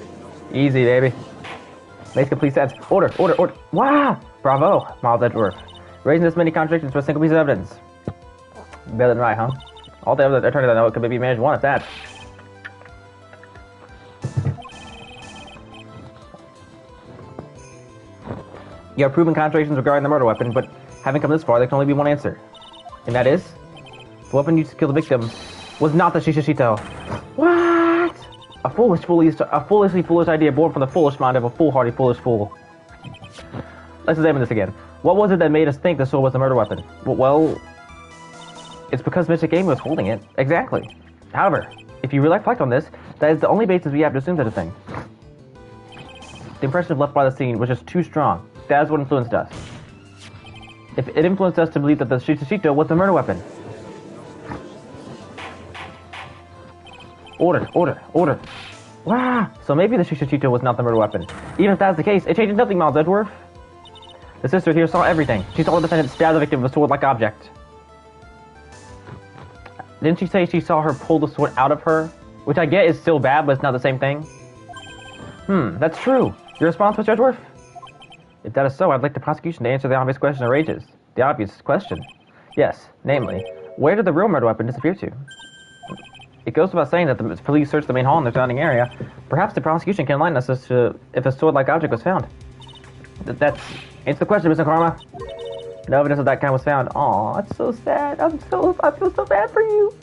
Easy, baby. Makes complete sense. Order. Wow. Bravo, Miles Edgeworth. Raising this many contradictions for a single piece of evidence. Better than right, huh? All the evidence attorneys I know it could maybe manage one at that. You have proven contradictions regarding the murder weapon, but having come this far, there can only be one answer. And that is, the weapon used to kill the victim was not the shishishito. What? A foolishly foolish idea born from the foolish mind of a foolhardy foolish fool. Let's examine this again. What was it that made us think the sword was the murder weapon? Well, it's because Mr. Game was holding it. Exactly. However, if you reflect on this, that is the only basis we have to assume such a thing. The impression left by the scene was just too strong. That is what influenced us. If it influenced us to believe that the shishishito was the murder weapon. Order. Wow. So maybe the shishishito was not the murder weapon. Even if that's the case, it changes nothing, Miles Edgeworth. The sister here saw everything. She saw the defendant stab the victim with a sword-like object. Didn't she say she saw her pull the sword out of her? Which I get is still bad, but it's not the same thing. That's true. Your response, Mr. Edgeworth? If that is so, I'd like the prosecution to answer the obvious question that rages. The obvious question. Yes, namely, where did the real murder weapon disappear to? It goes without saying that the police searched the main hall in the surrounding area. Perhaps the prosecution can enlighten us as to if a sword-like object was found. That's answer the question, Mr. Karma. No evidence of that kind was found. Aw, that's so sad. I feel so bad for you.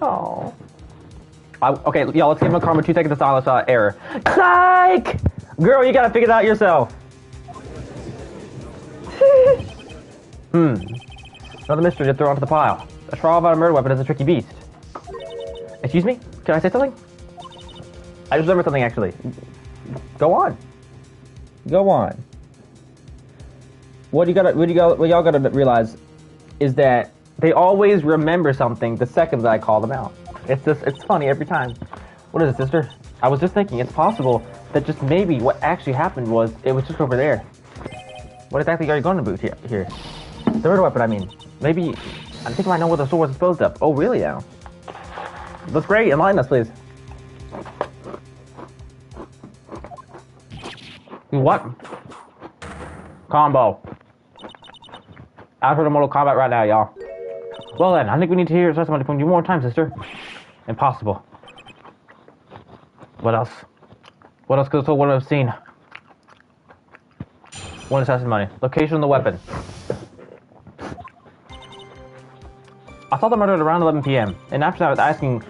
Aw. Okay, y'all, let's give him a Karma 2 seconds of silence error. Psych! Girl, you gotta figure it out yourself. Another mystery to throw onto the pile. A trial about a murder weapon is a tricky beast. Excuse me? Can I say something? I just remembered something, actually. Go on. What y'all gotta realize is that they always remember something the second that I call them out. It's funny every time. What is it, sister? I was just thinking, it's possible that just maybe what actually happened was, it was just over there. What exactly are you going to boot here? The murder weapon, I mean. Maybe, I think I might know where the sword was disposed of. Oh, really now? That's great, enlighten us, please. What? Combo. Out for the Mortal Kombat right now, y'all. Well then, I think we need to hear testimony from you more time, sister. Impossible. What else? What else could the soul have seen? One is testimony. Location of the weapon. I saw the murder at around 11 p.m. And after that, I was asking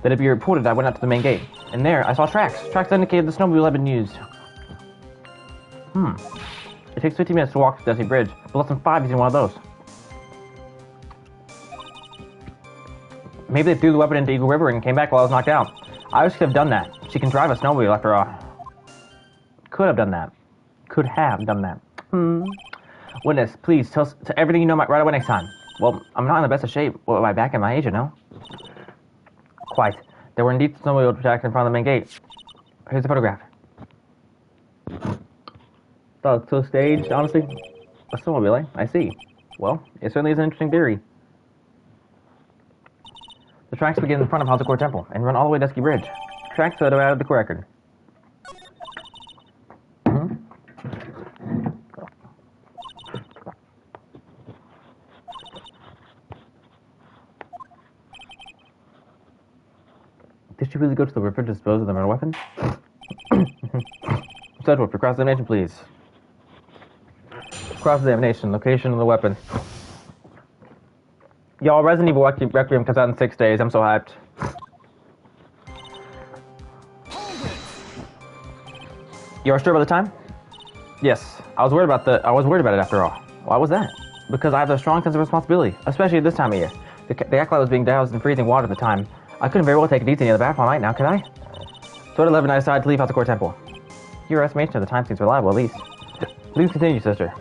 that it be reported, I went out to the main gate. And there, I saw tracks. Tracks that indicated the snowmobile had been used. It takes 15 minutes to walk to the Dusty Bridge, but less than 5 using one of those. Maybe they threw the weapon into Eagle River and came back while I was knocked out. I wish she could have done that. She can drive a snowmobile after all. Could have done that. Could have done that. Witness, please tell us everything you know right away next time. Well, I'm not in the best of shape with my back and my age, you know. Quite. There were indeed snowmobile tracks in front of the main gate. Here's the photograph. Thought it's so staged, honestly. A snowmobile, eh? I see. Well, it certainly is an interesting theory. The tracks begin in front of Hazakor Temple and run all the way to Dusky Bridge. Tracks that are out of the record. Did she really go to the river to dispose of the murder weapon? Sedgwick, for cross-examination, please. Cross-examination, location of the weapon. Y'all, Resident Evil Requiem comes out in 6 days. I'm so hyped. You are sure about the time? Yes. I was worried about it after all. Why was that? Because I have a strong sense of responsibility, especially at this time of year. The acolyte was being doused in freezing water at the time. I couldn't very well take it easy near the bath all night now, could I? So at 11, I decided to leave Hazakor Temple. Your estimation of the time seems reliable, at least. Please continue, sister.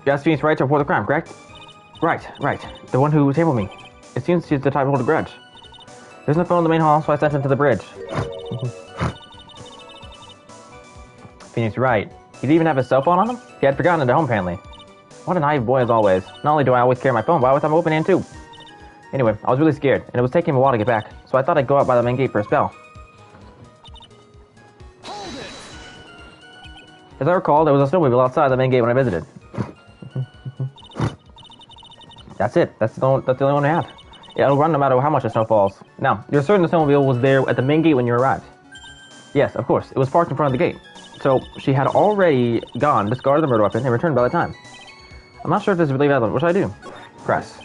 Yasmin's right to report the crime, correct? Right. The one who tabled me. It seems she's the type to hold a grudge. There's no phone in the main hall, so I sent him to the bridge. Phoenix, right. He didn't even have his cell phone on him? He had forgotten it at home, apparently. What a naive boy, as always. Not only do I always carry my phone, but I always have my open hand, too. Anyway, I was really scared, and it was taking me a while to get back, so I thought I'd go out by the main gate for a spell. As I recall, there was a snowmobile outside the main gate when I visited. That's it. That's the only one I have. It'll run no matter how much the snow falls. Now, you're certain the snowmobile was there at the main gate when you arrived? Yes, of course. It was parked in front of the gate. So, she had already gone, discarded the murder weapon, and returned by the time. I'm not sure if this is really valid. What should I do? Press.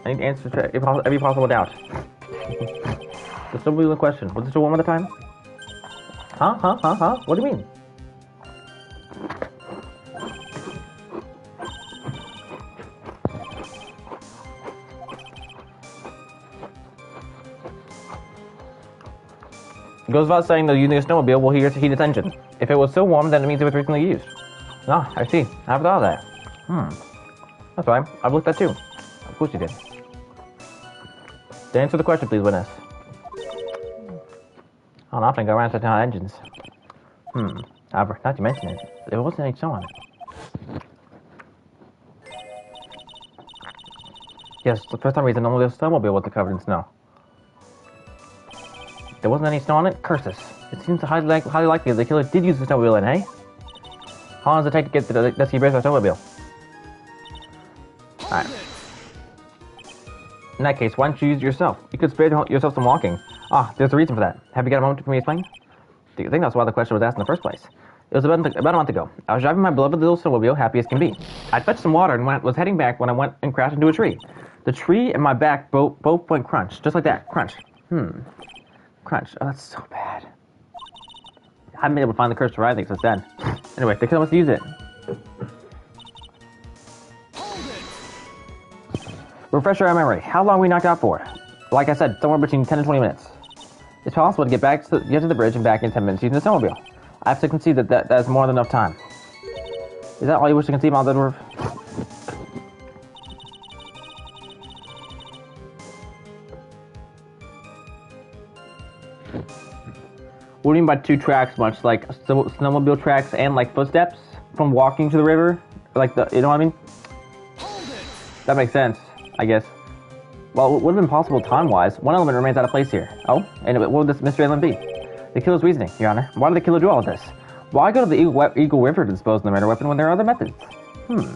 I need to answer every possible doubt. The snowmobile in question. Was this a woman at the time? Huh? What do you mean? It goes without saying that using a snowmobile will heat its engine. If it was so warm, then it means it was recently used. Ah, I see. I haven't thought of that. That's fine. I've looked at that too. Of course you did. To answer the question, please, witness. I don't often go around such hot engines. However, not to mention it, there wasn't any snow on it. Yes, the first time reason only the snowmobile was covered in snow. There wasn't any snow on it? Curse us. It seems highly likely the killer did use the snowmobile then, eh? How long does it take to get to the Dusky Bridge by snowmobile? Alright. In that case, why don't you use it yourself? You could spare yourself some walking. Ah, there's a reason for that. Have you got a moment for me to explain? Do you think that's why the question was asked in the first place? It was about a month ago. I was driving my beloved little snowmobile, happy as can be. I'd fetched some water and was heading back when I went and crashed into a tree. The tree and my back both went crunch, just like that. Crunch. Crunch. Oh, that's so bad. I haven't been able to find the curse to ride things since then. Anyway, the killer must use it. Refresher our memory. How long were we knocked out for? Like I said, somewhere between 10 and 20 minutes. It's possible to get to the bridge and back in 10 minutes using the snowmobile. I have to concede that is more than enough time. Is that all you wish to concede, Edgeworth? What do you mean by two tracks? Much like snowmobile tracks and like footsteps from walking to the river, like you know what I mean? That makes sense, I guess. Well, it would have been possible time-wise. One element remains out of place here. Oh, and what would this mystery element be? The killer's reasoning, Your Honor. Why did the killer do all of this? Why go to the Eagle River to dispose of the murder weapon when there are other methods? Too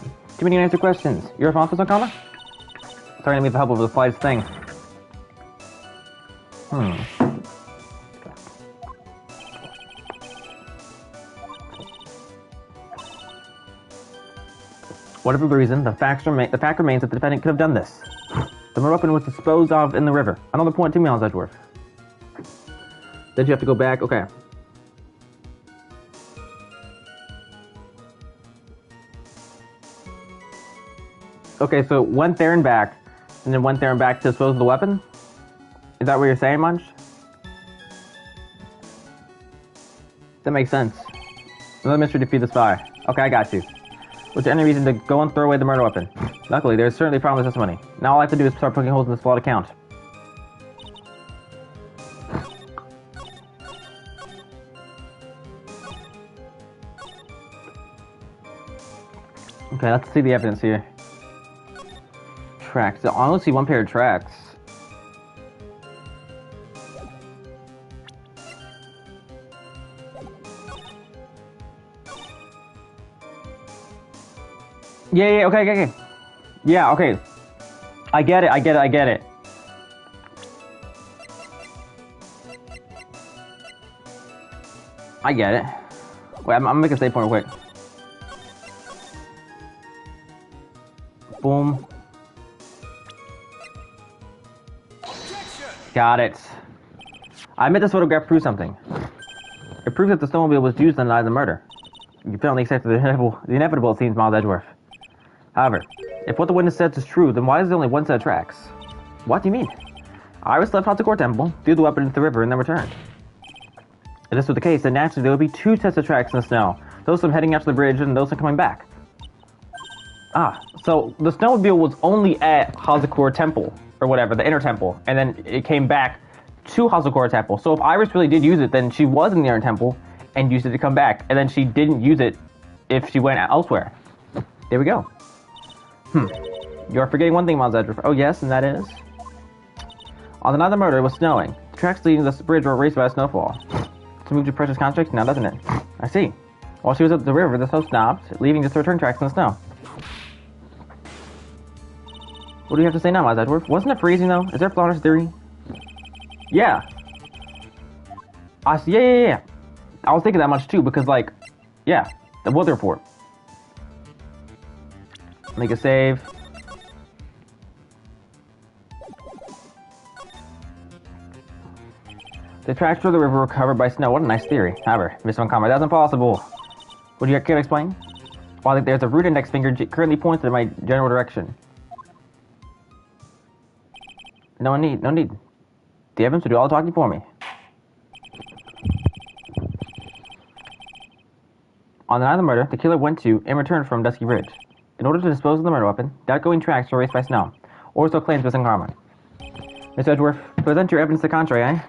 many unanswered questions. Your response, Miss O'Connor? Sorry to need the help with the slightest thing. Whatever the reason, the fact remains that the defendant could have done this. The murder weapon was disposed of in the river. Another point to me on Edgeworth. Then you have to go back. Okay. Okay, so it went there and back, and then went there and back to dispose of the weapon? Is that what you're saying, Munch? That makes sense. Another mystery to feed the spy. Okay, I got you. Was there any reason to go and throw away the murder weapon? Luckily, there's certainly a problem with testimony. Now all I have to do is start poking holes in this flawed account. Okay, let's see the evidence here. Tracks. I only see one pair of tracks. Yeah, okay. Yeah, okay. I get it. Wait, I'm gonna make a save point real quick. Boom. Objection! Got it. I admit this photograph proves something. It proves that the snowmobile was used on the night of the murder. You can only accept the inevitable, it seems, Miles Edgeworth. However, if what the witness says is true, then why is there only one set of tracks? What do you mean? Iris left Haute Temple, threw the weapon into the river, and then returned. If this were the case, then naturally there would be two sets of tracks in the snow. Those from heading out to the bridge and those from coming back. Ah, so the snowmobile was only at Hazakura Temple, or whatever, the inner temple, and then it came back to Hazakura Temple. So if Iris really did use it, then she was in the inner temple and used it to come back, and then she didn't use it if she went elsewhere. There we go. You're forgetting one thing, Miles Edgeworth. Oh yes, and that is? On the night of the murder, it was snowing. The tracks leading to the bridge were erased by a snowfall. To move to precious constructs now, doesn't it? I see. While she was at the river, the snow stopped, leaving just return tracks in the snow. What do you have to say now, Miles Edgeworth? Wasn't it freezing, though? Is there a flaw in this theory? Yeah. I see. Yeah. I was thinking that much, too, because, like, yeah, the weather report. Make a save. The tracks through the river were covered by snow. What a nice theory. However, Miss Von Commer, that's impossible. Would you care to explain? Well, I think there's a root index finger currently points in my general direction. No need. The evidence will do all the talking for me. On the night of the murder, the killer went to and returned from Dusky Ridge. In order to dispose of the murder weapon, the outgoing tracks were erased by snow, or so claims Miss Von Commer. Mr. Edgeworth, present your evidence to the contrary, eh?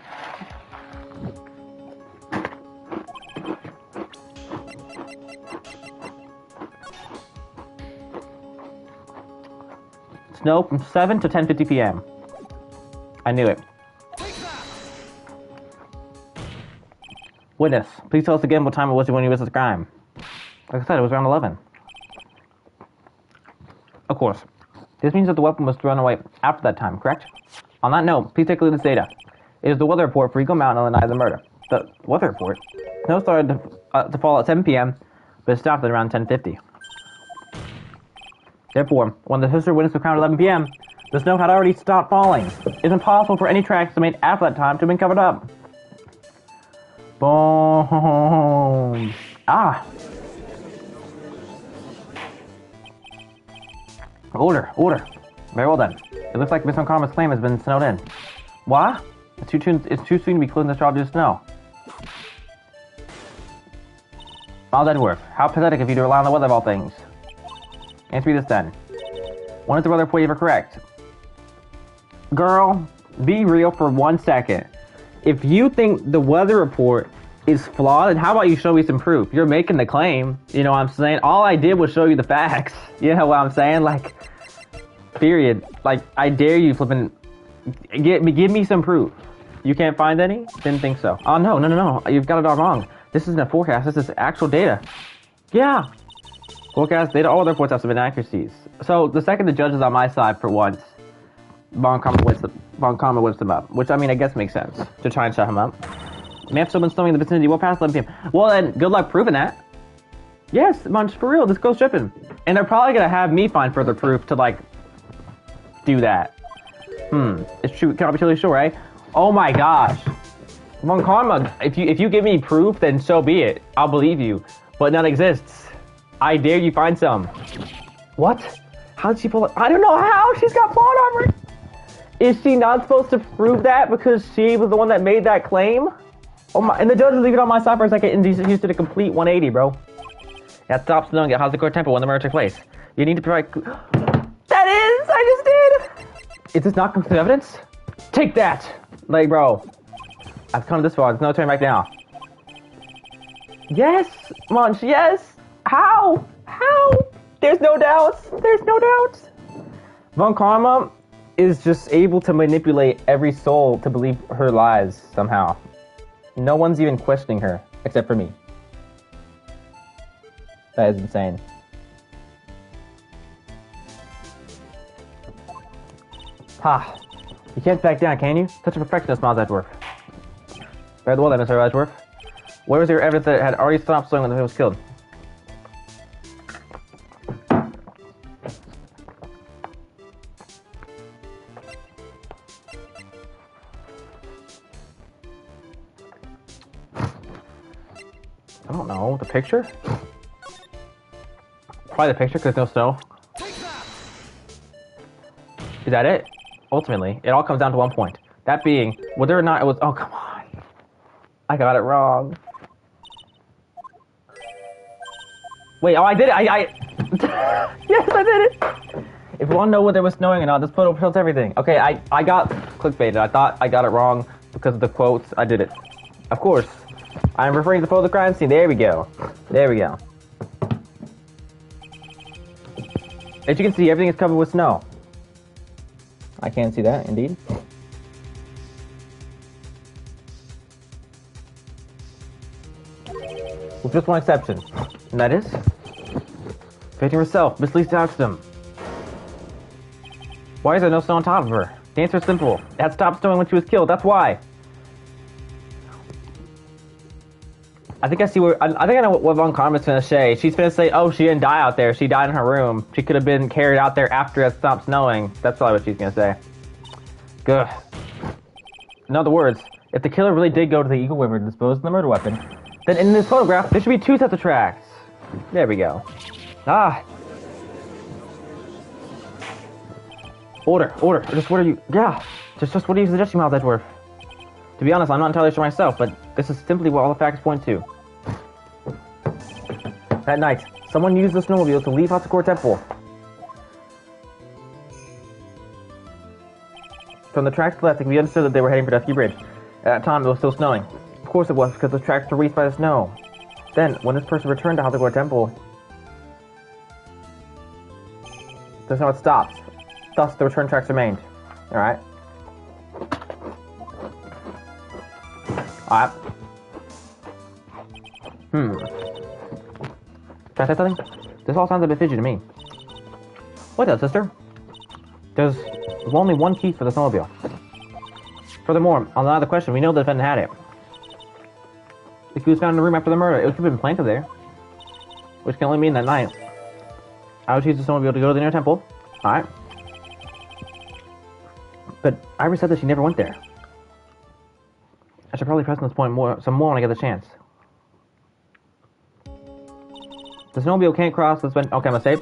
Snow from 7 to 10:50 p.m. I knew it. Witness, please tell us again what time it was when you witnessed the crime. Like I said, it was around 11. Of course. This means that the weapon was thrown away after that time, correct? On that note, please take a look at this data. It is the weather report for Eagle Mountain on the night of the murder. The weather report? Snow started to fall at 7 p.m., but it stopped at around 10:50. Therefore, when the sister witnessed the crime at 11 p.m., the snow had already stopped falling. It's impossible for any tracks made after that time to have been covered up. Boom. Ah. Order. Very well then. It looks like Miss Von Commer's claim has been snowed in. What? It's too soon to be closing the straw due to snow. Miles Edgeworth, how pathetic of you to rely on the weather of all things. Answer me this then. When is the weather report ever correct? Girl, be real for 1 second. If you think the weather report is flawed, then how about you show me some proof? You're making the claim. You know what I'm saying? All I did was show you the facts. You know what I'm saying? Like, period. Like, I dare you flipping... Give me some proof. You can't find any? Didn't think so. Oh, no. You've got it all wrong. This isn't a forecast. This is actual data. Yeah. Forecast data, all their reports have some inaccuracies. So, the second the judge is on my side for once, Von Commer whips them up. Which, I mean, I guess makes sense. To try and shut him up. May have still been snowing in the vicinity well past 11 p.m. Well, then, good luck proving that. Yes, Munch, for real, this goes shipping. And they're probably going to have me find further proof to, like, do that. It's true, can't be totally sure, right? Oh my gosh. Von Commer, if you give me proof, then so be it. I'll believe you. But none exists. I dare you find some. What? How did she pull it? I don't know how! She's got plot armor! Is she not supposed to prove that because she was the one that made that claim? Oh my, and the judge was even on my side for a second and he just did a complete 180, bro. That stops knowing at Hazakura Temple when the murder took place. You need to provide... That is! I just did! Is this not complete evidence? Take that! Like, bro. I've come this far. There's no turning back now. Yes! Munch, yes! How? How? There's no doubts. There's no doubts. Von Karma is just able to manipulate every soul to believe her lies somehow. No one's even questioning her, except for me. That is insane. Ha! You can't back down, can you? Such a perfectionist, Miles Edgeworth. Very well then, Mr. Edgeworth. Where was your evidence that it had already stopped snowing when the man was killed? I don't know. The picture? Probably the picture because there's no snow. Is that it? Ultimately, it all comes down to one point. That being, whether or not it was... Oh, come on. I got it wrong. Wait, oh, I did it! Yes, I did it! If you want to know whether it was snowing or not, this photo shows everything. Okay, I got clickbaited. I thought I got it wrong because of the quotes. I did it. Of course. I'm referring to the photo of the crime scene. There we go. There we go. As you can see, everything is covered with snow. I can't see that, indeed. With just one exception. And that is... Fating herself, Miss Lisa Oxtum. Why is there no snow on top of her? The answer is simple. It had stopped snowing when she was killed, that's why. I think I see where... I think I know what Von Karma's gonna say. She's gonna say, oh, she didn't die out there. She died in her room. She could have been carried out there after it stopped snowing. That's probably what she's gonna say. Good. In other words, if the killer really did go to the Eagle River to dispose of the murder weapon, then in this photograph, there should be two sets of tracks. There we go. Ah. Order. Just what are you... Yeah. Just what are you suggesting, Miles Edgeworth? To be honest, I'm not entirely sure myself, but this is simply what all the facts point to. That night, someone used the snowmobile to leave Hazakura Temple. From the tracks left, it can be understood that they were heading for Dusky Bridge. At that time, it was still snowing. Of course it was, because the tracks were reached by the snow. Then, when this person returned to Hazakura Temple, the snow had stopped. Thus, the return tracks remained. Alright. Alright. Can I say something? This all sounds a bit fishy to me. What does, sister? There's only one key for the snowmobile. Furthermore, on the other question, we know the defendant had it. If he was found in the room after the murder, it could have been planted there. Which can only mean that night. I would choose the snowmobile to go to the inner temple. Alright. But Iris said that she never went there. I should probably press on this point some more when I get the chance. The snowmobile can't cross the suspension... Okay, I'm gonna save.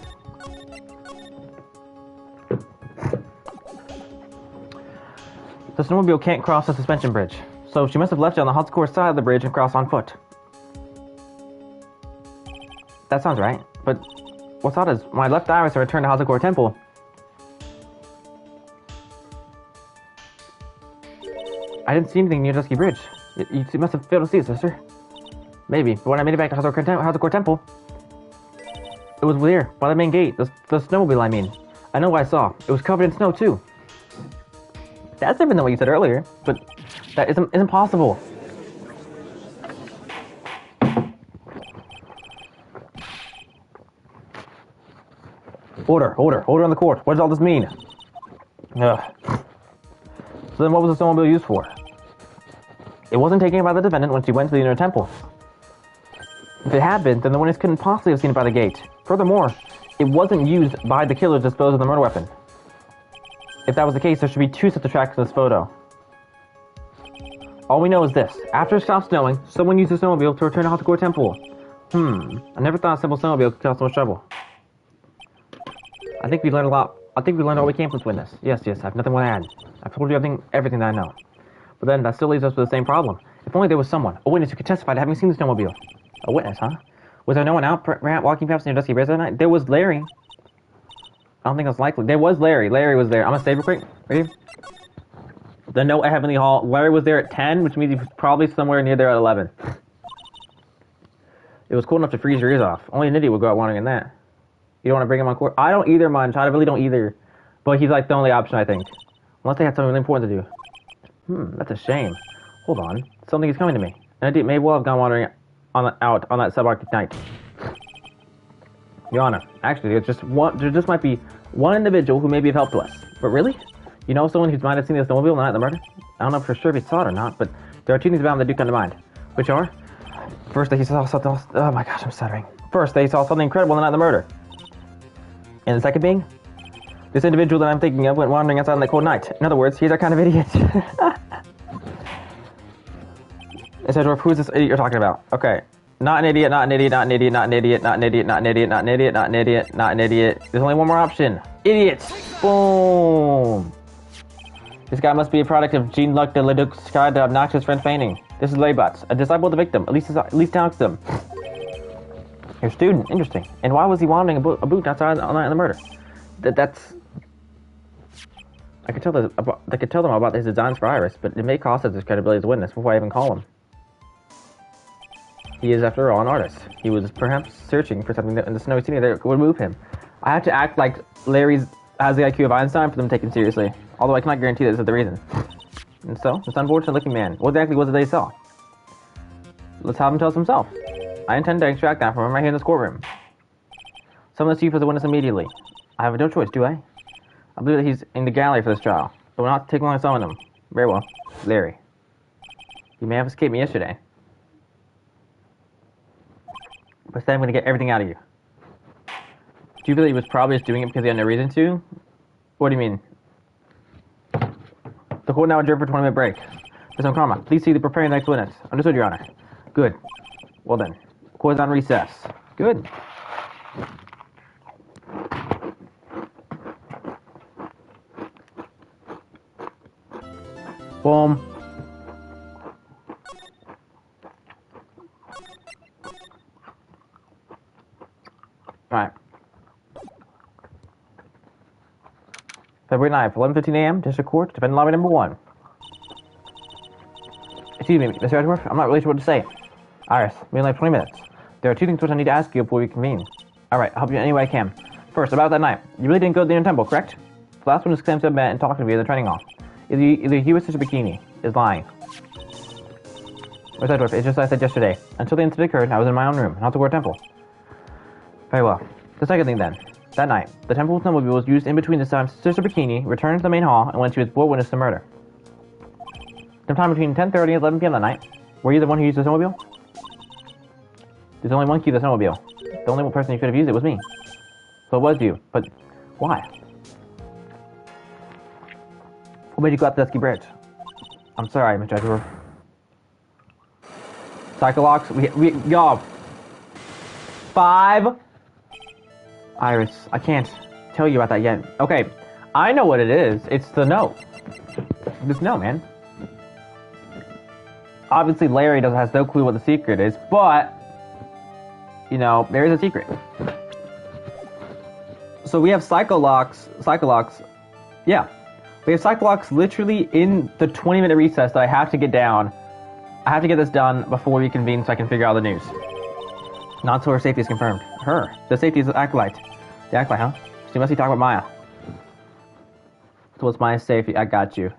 The snowmobile can't cross the suspension bridge, so she must have left it on the Hazakura side of the bridge and crossed on foot. That sounds right, but what's odd is when I left Iris and returned to Hazakura Temple, I didn't see anything near Dusky Bridge. You must have failed to see it, sister. Maybe, but when I made it back to Hazakura Temple, it was there, by the main gate, the snowmobile, I mean. I know what I saw. It was covered in snow, too. That's different than what you said earlier, but that isn't possible. Order on the court. What does all this mean? Ugh. So then what was the snowmobile used for? It wasn't taken by the defendant when she went to the inner temple. If it had been, then the witness couldn't possibly have seen it by the gate. Furthermore, it wasn't used by the killer to dispose of the murder weapon. If that was the case, there should be two sets of tracks in this photo. All we know is this. After it stopped snowing, someone used the snowmobile to return to Hazakura Temple. I never thought a simple snowmobile could cause so much trouble. I think we learned a lot. I think we learned all we can from this witness. Yes, I have nothing more to add. I've told you everything that I know. But then that still leaves us with the same problem. If only there was someone, a witness who could testify to having seen the snowmobile. A witness, huh? Was there no one out walking past near Dusky Ridge that night? There was Larry. I don't think that's likely. There was Larry. Larry was there. I'm gonna save it quick. Ready? The note at Heavenly Hall. Larry was there at 10, which means he was probably somewhere near there at 11. It was cool enough to freeze your ears off. Only an idiot would go out wandering in that. You don't want to bring him on court? I don't either, Munch. I really don't either. But he's like the only option, I think. Unless they had something really important to do. That's a shame. Hold on. Something is coming to me. An idiot may well have gone wandering out on that subarctic night. Your Honor, actually, there just might be one individual who maybe have helped us. But really? You know someone who might have seen the snowmobile the night of the murder? I don't know for sure if he saw it or not, but there are two things about him that do come to mind. Which are? First, that he saw something else. Oh my gosh, I'm stuttering. First, that he saw something incredible the night of the murder. And the second being, this individual that I'm thinking of went wandering outside on that cold night. In other words, he's our kind of idiot. Who's this idiot you're talking about? Okay. Not an idiot, not an idiot, not an idiot, not an idiot, not an idiot, not an idiot, not an idiot, not an idiot, not an idiot. There's only one more option. Idiots! Boom! This guy must be a product of Jean-Luc de Leduc's sky to obnoxious French painting. This is Laybutz, a disciple of the victim. At least doubts them. Your student, interesting. And why was he wandering a boot outside all night of the murder? That's... I could tell them about his designs for Iris, but it may cost us his credibility as a witness before I even call him. He is, after all, an artist. He was perhaps searching for something in the snowy city that would move him. I have to act like Larry has the IQ of Einstein for them to take him seriously, although I cannot guarantee that this is the reason. And so, this unfortunate-looking man, what exactly was it they saw? Let's have him tell us himself. I intend to extract that from him right here in this courtroom. Summon the chief as a witness immediately. I have no choice, do I? I believe that he's in the gallery for this trial, but will not take long to summon him. Very well. Larry. You may have escaped me yesterday. But today I'm going to get everything out of you. Do you believe he was probably just doing it because he had no reason to? What do you mean? The court now adjourned for a 20-minute break. Ms. Karma, please see the preparing the next witness. Understood, Your Honor. Good. Well then, court is on recess. Good. Boom. Alright. February 9th, 11:15 a.m., District Court, Defendant Lobby number 1. Excuse me, Mr. Edgeworth, I'm not really sure what to say. Iris, we only have 20 minutes. There are two things which I need to ask you before we convene. Alright, I'll help you in any way I can. First, about that night. You really didn't go to the inner temple, correct? The last one is claims to have met and talked to me in the training hall. Either he was such a bikini is lying. Mr. Edgeworth, it's just as I said yesterday. Until the incident occurred, I was in my own room, not the War Temple. Very well. The second thing then. That night, the temple snowmobile was used in between the times Sister Bikini returned to the main hall and when she was brought witness to the murder. Sometime between 10:30 and 11 p.m. that night, were you the one who used the snowmobile? There's only one key to the snowmobile. The only one person who could have used it was me. So it was you. But why? What made you go up the Dusky Bridge? I'm sorry, Mr. Edgeworth. Psycholocks? Y'all. 5? Iris, I can't tell you about that yet. Okay, I know what it is. It's the note. This note, man. Obviously, Larry has no clue what the secret is, but, you know, there is a secret. So we have Psycholocks, yeah. We have Psycholocks literally in the 20-minute recess that I have to get down. I have to get this done before we convene so I can figure out the news. Not till her safety is confirmed. Her. The safety is the Acolyte. The Acolyte, huh? She must be talking about Maya. So what's Maya's safety? I got you.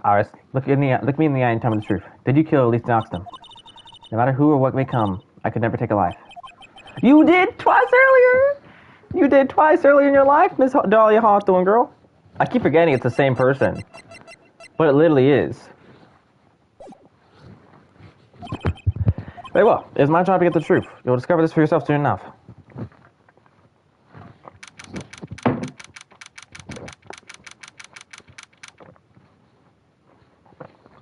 Iris, look me in the eye and tell me the truth. Did you kill at least Noxton? No matter who or what may come, I could never take a life. You did twice earlier! You did twice earlier in your life, Miss Dahlia Hawthorne, girl. I keep forgetting it's the same person. But it literally is. Very well. It's my job to get the truth. You'll discover this for yourself soon enough.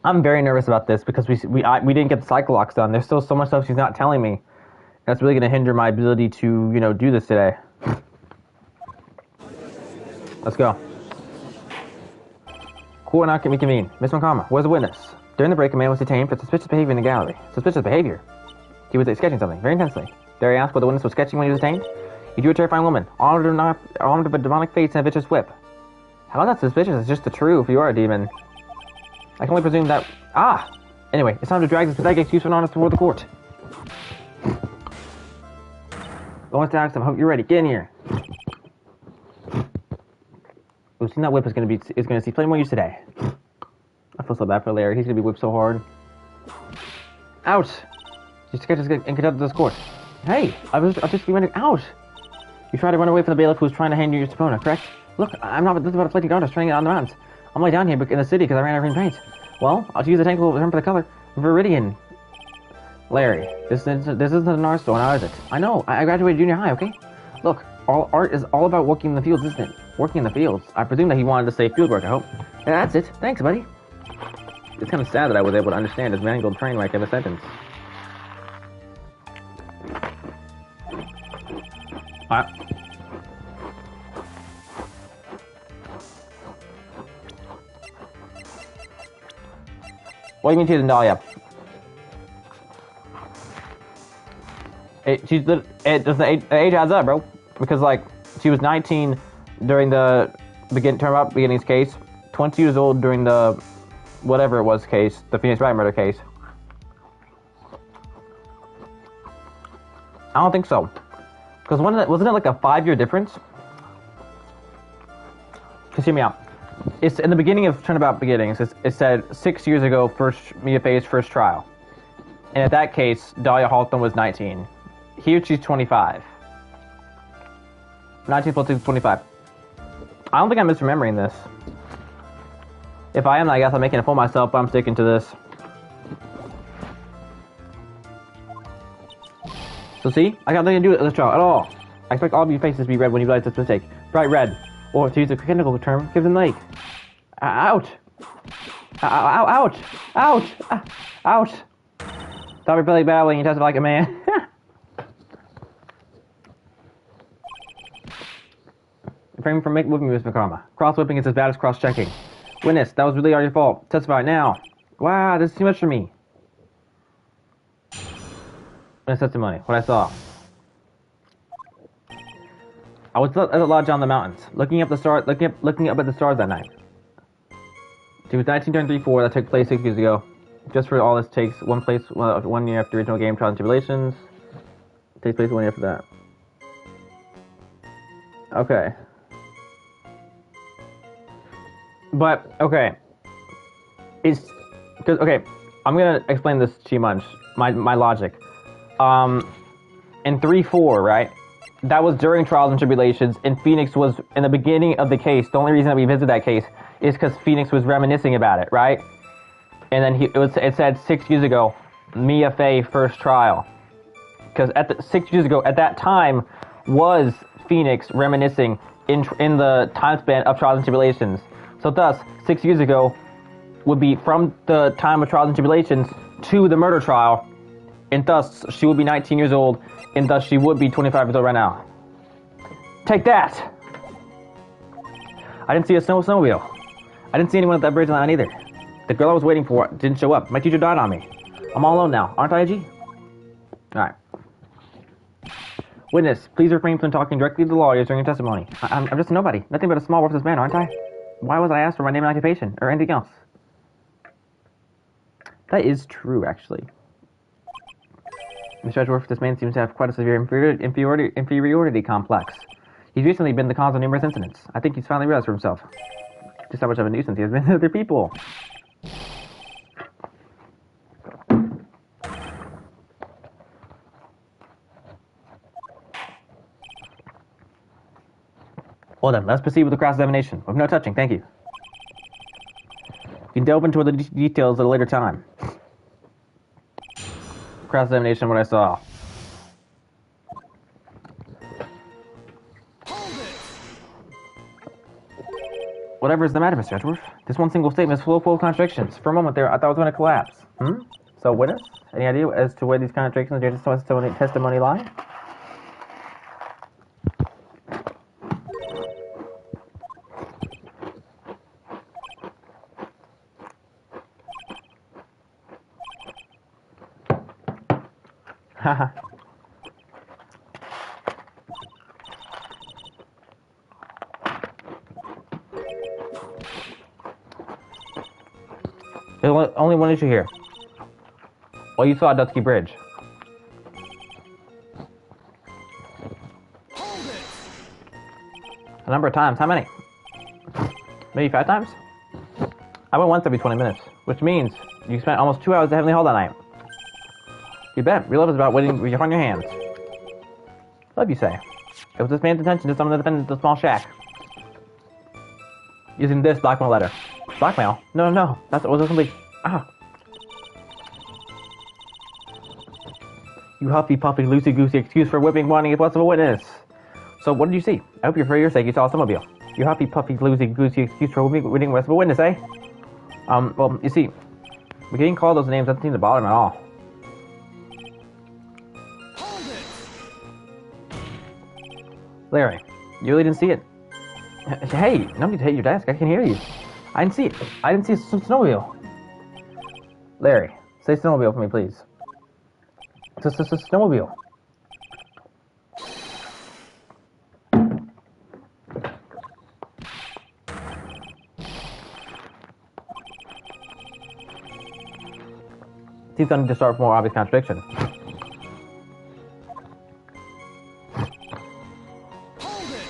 I'm very nervous about this because we didn't get the Psycholocks done. There's still so much stuff she's not telling me. That's really going to hinder my ability to, you know, do this today. Let's go. Court not can reconvene. Miss Montgomery was a witness. During the break, a man was detained for suspicious behavior in the gallery. Suspicious behavior? He was sketching something, very intensely. Derry asked what the witness was sketching when he was detained. He drew a terrifying woman, armed with a demonic face and a vicious whip. How is that suspicious? It's just the truth. You are a demon. I can only presume that... Ah! Anyway, it's time to drag this pathetic excuse for honest before the court. Lawrence Jackson, I hope you're ready. Get in here. We've seen that whip is going to see plenty more use today. I feel so bad for Larry. He's going to be whipped so hard. Out! You sketch and conduct this court. Hey, I'll just be running out. You tried to run away from the bailiff who was trying to hand you your subpoena, correct? Look, I'm not. This is about a flaky artist trying to get on the mountains. I'm lay down here in the city because I ran out of paint. Well, I'll use the technical term for the color, Viridian. Larry, this isn't an art store, now is it? I know. I graduated junior high. Okay. Look, all art is all about working in the fields, isn't it? Working in the fields. I presume that he wanted to say fieldwork. I hope. Yeah, that's it. Thanks, buddy. It's kind of sad that I was able to understand his mangled train wreck of a sentence. What do you mean she's in Dahlia? The age adds up, bro. Because, like, she was 19 during the beginning's case, 20 years old during the whatever it was case, the Phoenix Wright murder case. I don't think so. Because wasn't it like a 5-year difference? Because hear me out. It's in the beginning of Turnabout Beginnings. It said 6 years ago, Mia Fey's first trial, and at that case, Dahlia Hawthorne was 19. Here, she's 25. 19 plus 2 is 25. I don't think I'm misremembering this. If I am, I guess I'm making a fool of myself, but I'm sticking to this. So see, I got nothing to do with this trial at all. I expect all of your faces to be red when you realize this mistake. Bright red. Or to use a technical term, Crimson Lake. Ouch! Ouch! Ouch! Ouch! Stop your belly battling, you testify like a man. Refrain from whipping me, Miss McCarma. Cross-whipping is as bad as cross-checking. Witness, that was really all your fault. Testify now. Wow, this is too much for me. Witness testimony, what I saw. I was at the lodge on the mountains, looking up at the stars that night. It was 1934 that took place 6 years ago. Just for all this takes 1 year after the original game, Trials and Tribulations. It takes place 1 year after that. Okay. But, okay. It's... Because, okay, I'm gonna explain this to you much. My logic. In 3-4, right? That was during Trials and Tribulations, and Phoenix was in the beginning of the case. The only reason that we visited that case is because Phoenix was reminiscing about it, right? And then it said 6 years ago, Mia Fey first trial. Because 6 years ago, at that time, was Phoenix reminiscing in the time span of Trials and Tribulations. So thus, 6 years ago would be from the time of Trials and Tribulations to the murder trial, and thus she would be 19 years old, and thus she would be 25 years old right now. Take that! I didn't see a snowmobile. I didn't see anyone at that bridge line either. The girl I was waiting for didn't show up. My teacher died on me. I'm all alone now, aren't I, IG? Alright. Witness, please refrain from talking directly to the lawyers during your testimony. I'm just a nobody. Nothing but a small worthless man, aren't I? Why was I asked for my name and occupation, or anything else? That is true, actually. Mr. Edgeworth, this man seems to have quite a severe inferiority complex. He's recently been the cause of numerous incidents. I think he's finally realized for himself just how much of a nuisance he has been to other people. Well then, let's proceed with the cross-examination. With no touching, thank you. You can delve into the details at a later time. Cross-examination, what I saw. Whatever is the matter, Mr. Edgeworth? This one single statement is full of contradictions. For a moment there, I thought it was going to collapse. So, witness? Any idea as to where these contradictions in your testimony lie? There's only one issue here. Well, you saw Dusky Bridge. Hold it! A number of times. How many? Maybe 5 times? I went once every 20 minutes, which means you spent almost 2 hours at Heavenly Hall that night. You bet. Real love is about waiting with your on your hands. Love, you say. It was this man's intention to summon the defendant to the small shack. Using this blackmail letter. Blackmail? No. That was simply... Ah. You huffy puffy loosey goosey excuse for whipping wanting what's of a witness. So what did you see? I hope for your sake you saw a snowmobile. You huffy puffy loosey goosey excuse for whipping what's of a witness, eh? Well, you see, we getting called those names doesn't seem to bother him at all. Hold it! Larry, you really didn't see it? Hey, nobody to hit your desk. I can hear you. I didn't see it. I didn't see a snowmobile. Larry, say snowmobile for me, please. It's a snowmobile. Seems to start with more obvious contradiction. Hold it!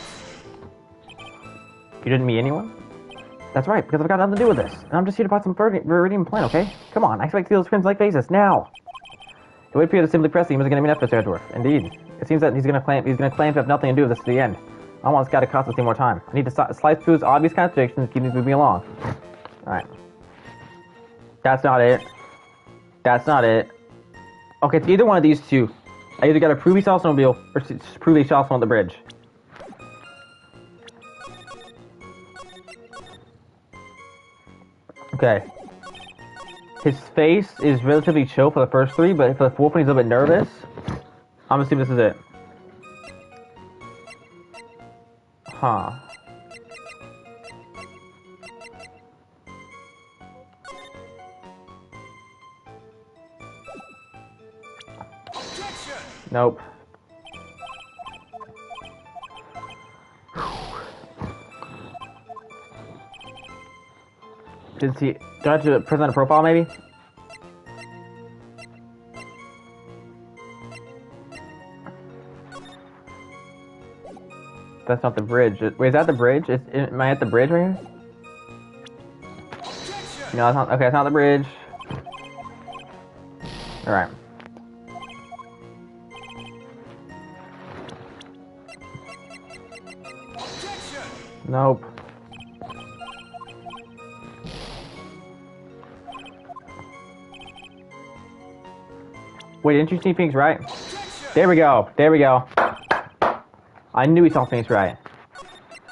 You didn't meet anyone? That's right, because I've got nothing to do with this. And I'm just here to buy some Viridian plant, okay? Come on, I expect to see those crimson-like faces, now! It would appear that simply pressing him is going to mean enough for Edgeworth. Indeed. It seems that he's going to claim to have nothing to do with this to the end. I want this guy to cost us any more time. I need to slice through his obvious contradictions and keep these moving along. Alright. That's not it. That's not it. Okay, it's either one of these two. I either gotta prove he saw a snowmobile, or prove he saw someone on the bridge. Okay. His face is relatively chill for the first 3, but for the 4th one he's a little bit nervous. I'm assuming this is it. Huh. Objection! Nope. Did he... Do I have to present a profile, maybe? That's not the bridge. Wait, is that the bridge? Am I at the bridge right here? Objection! No, that's not... Okay, that's not the bridge. Alright. Objection! Nope. Wait, didn't you see Phoenix Wright? There we go. There we go. I knew he saw Phoenix Wright.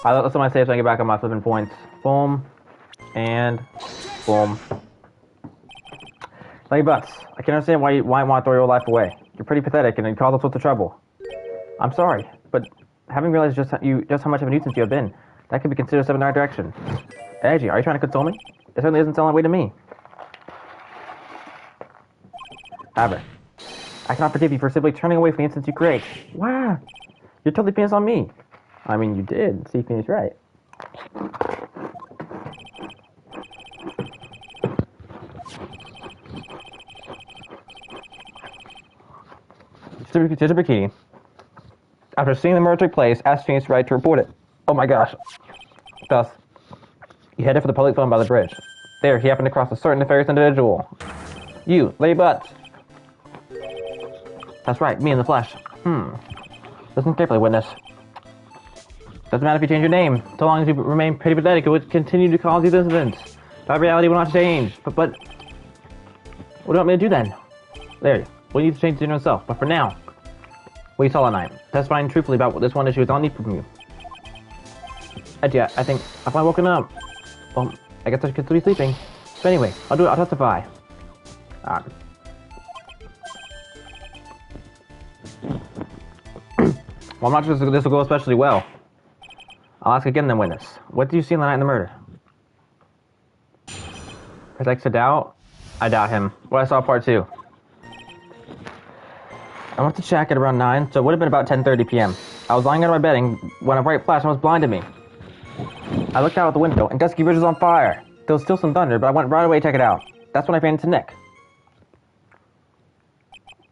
I let someone say so I can get back on my flipping points. Boom. And boom. Lady Butts, I can understand why you want to throw your life away. You're pretty pathetic and it caused all sorts of trouble. I'm sorry, but having realized just how much of a nuisance you have been, that could be considered a step in the right direction. Edgy, are you trying to console me? It certainly doesn't sound that way to me. However, I cannot forgive you for simply turning away from the instance you create. Wow, you're totally penis on me. I mean, you did see Phoenix right. Sister Bikini, after seeing the murder take place, asked Phoenix Wright to report it. Oh my gosh. Thus, he headed for the public phone by the bridge. There, he happened to cross a certain nefarious individual. You, Lady Butts. That's right, me in the flesh. Listen carefully, witness. Doesn't matter if you change your name, so long as you remain pretty pathetic, it would continue to cause these incidents. That reality will not change. But what do you want me to do then? Larry, we need to change it yourself, but for now, what you saw that night, testifying truthfully about what this one issue is all I need from you. Edgy, I think I've finally woken up. Well, I guess I could still be sleeping. But anyway, I'll do it, I'll testify. Well, I'm not sure this will go especially well. I'll ask again then, witness. What did you see on the night of the murder? Protects a doubt? I doubt him. What I saw part 2. I went to check at around 9, so it would have been about 10:30 p.m. I was lying under my bedding when a bright flash almost blinded me. I looked out the window, and Dusky Bridge was on fire. There was still some thunder, but I went right away to check it out. That's when I ran into Nick.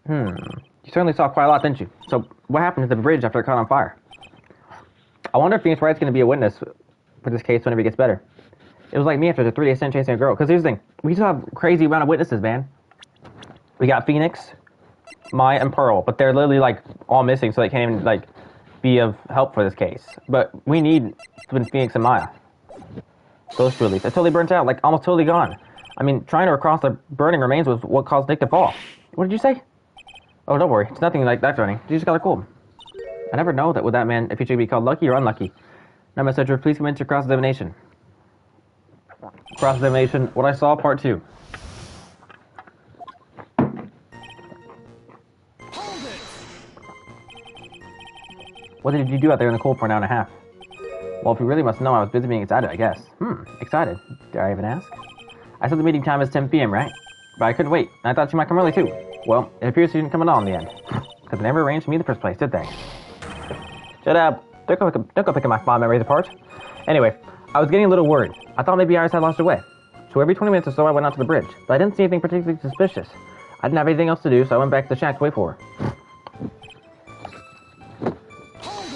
You certainly saw quite a lot, didn't you? So, what happened to the bridge after it caught on fire? I wonder if Phoenix Wright's going to be a witness for this case whenever he gets better. It was like me after the 3-day stint chasing a girl. Because here's the thing. We still have a crazy amount of witnesses, man. We got Phoenix, Maya, and Pearl. But they're literally, like, all missing, so they can't even, like, be of help for this case. But we need Phoenix and Maya. Those two at least. They're totally burnt out. Like, almost totally gone. I mean, trying to recross the burning remains was what caused Nick to fall. What did you say? Oh, don't worry. It's nothing like that, Johnny. You just got a cold. I never know that with that man if he should be called lucky or unlucky. Now, Messenger, please come into cross-examination. Cross-examination, what I saw, part 2. Hold it! What did you do out there in the cold for an hour and a half? Well, if you really must know, I was busy being excited, I guess. Excited? Dare I even ask? I said the meeting time is 10 p.m., right? But I couldn't wait, and I thought you might come early, too. Well, it appears you didn't come at all in the end. Because they never arranged for me in the first place, did they? Shut up. Don't go picking my fond memories apart. Anyway, I was getting a little worried. I thought maybe Iris had lost her way. So every 20 minutes or so, I went out to the bridge. But I didn't see anything particularly suspicious. I didn't have anything else to do, so I went back to the shack to wait for her.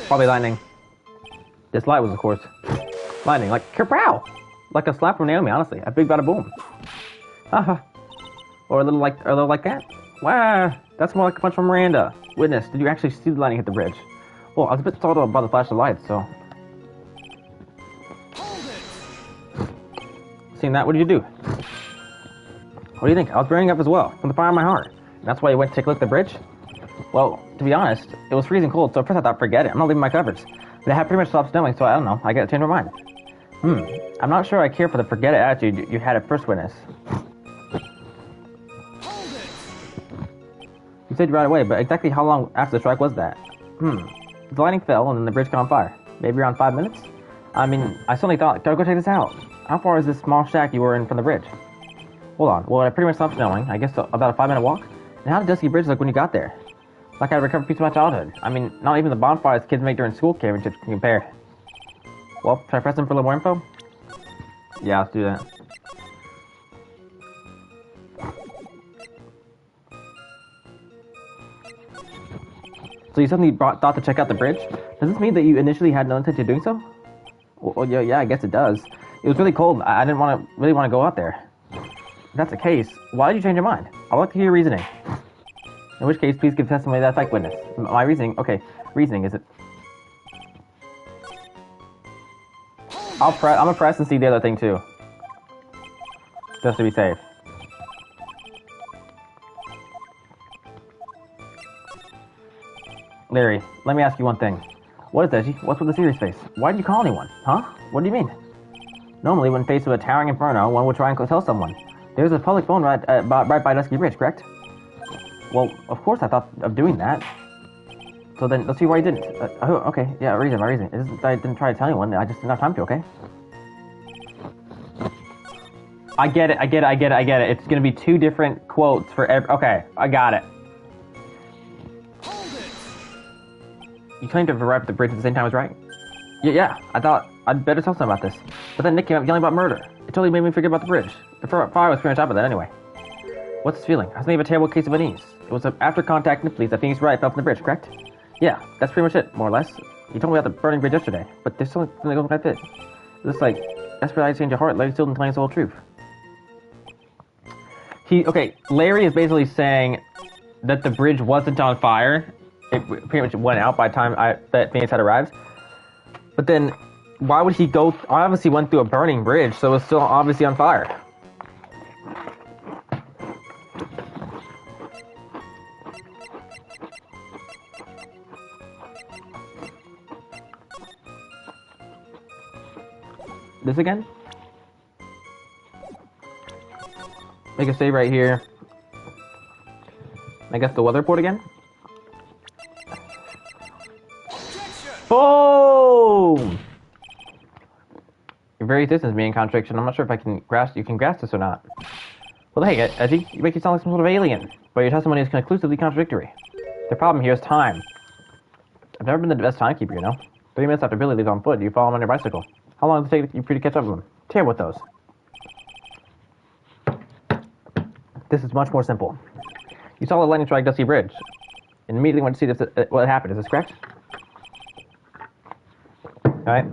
Probably lightning. This light was, of course, lightning. Like, kapow! Like a slap from Naomi, honestly. A big bada boom. Haha. Or a little like that. Wow, that's more like a punch from Miranda. Witness, did you actually see the lightning hit the bridge? Well, I was a bit startled by the flash of light, so... Seeing that, what did you do? What do you think? I was burning up as well, from the fire in my heart. And that's why you went to take a look at the bridge? Well, to be honest, it was freezing cold, so at first I thought, forget it, I'm not leaving my covers. But it had pretty much stopped snowing, so I don't know, I got to change my mind. I'm not sure I care for the forget it attitude you had at first, Witness. You said right away, but exactly how long after the strike was that? The lightning fell and then the bridge caught on fire. Maybe around 5 minutes? I mean, I suddenly thought, gotta go check this out. How far is this small shack you were in from the bridge? Hold on, well, it pretty much stopped snowing. I guess about a 5-minute walk. And how did Dusky Bridge look when you got there? Like I recovered a piece of my childhood. I mean, not even the bonfires kids make during school championships can compare. Well, should I press them for a little more info? Yeah, let's do that. So you suddenly thought to check out the bridge? Does this mean that you initially had no intention of doing so? Well, yeah, I guess it does. It was really cold. I didn't really want to go out there. If that's the case, why did you change your mind? I'd like to hear your reasoning. In which case, please give testimony that's like witness. My reasoning, okay, reasoning is it? I'm gonna press and see the other thing too. Just to be safe. Larry, let me ask you one thing. What is Edgy? What's with the serious face? Why did you call anyone? Huh? What do you mean? Normally, when faced with a towering inferno, one would try and tell someone. There's a public phone right by Dusky Bridge, correct? Well, of course I thought of doing that. So then, let's see why you didn't. Okay, yeah, my reason. It isn't that I didn't try to tell anyone, I just didn't have time to, okay? I get it. It's gonna be 2 different quotes for every... Okay, I got it. You claimed to have arrived at the bridge at the same time as right? Yeah, I thought I'd better tell someone about this. But then Nick came up yelling about murder. It totally made me forget about the bridge. The fire was pretty much up with that anyway. What's this feeling? I was thinking of a terrible case of unease. It was after contacting the police that Phoenix Wright fell from the bridge, correct? Yeah, that's pretty much it, more or less. You told me about the burning bridge yesterday, but there's something that goes like this. It looks like, that's where I change your heart, Larry still didn't tell you the whole truth. Larry is basically saying that the bridge wasn't on fire. It pretty much went out by the time that Phoenix had arrived. But then, why would he go... I obviously went through a burning bridge, so it's still obviously on fire. This again? Make a save right here. I guess the weather report again? Boom! Your very existence being in contradiction. I'm not sure if you can grasp this or not. Well, hey, Edgy, you make it sound like some sort of alien, but your testimony is conclusively contradictory. The problem here is time. I've never been the best timekeeper, you know? 3 minutes after Billy leaves on foot, you follow him on your bicycle. How long does it take you for you to catch up with him? Tear with those. This is much more simple. You saw the lightning strike Dusty Bridge, and immediately went to see this, what happened. Is this correct? Alright.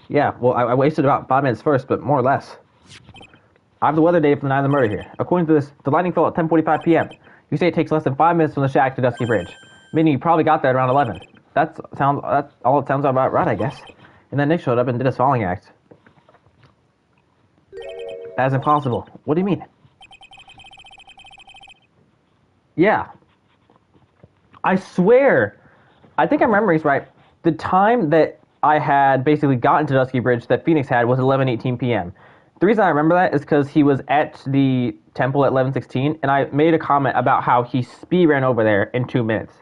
Yeah, well, I wasted about 5 minutes first, but more or less. I have the weather data from the night of the murder here. According to this, the lightning fell at 10:45 p.m. You say it takes less than 5 minutes from the shack to Dusky Bridge, meaning you probably got there at around 11. That's all it sounds about right, I guess. And then Nick showed up and did his falling act. That's impossible. What do you mean? Yeah. I swear. I think my memory's right. The time that I had basically gotten to Dusky Bridge that Phoenix had was 11:18 p.m. The reason I remember that is because he was at the temple at 11:16, and I made a comment about how he speed ran over there in 2 minutes.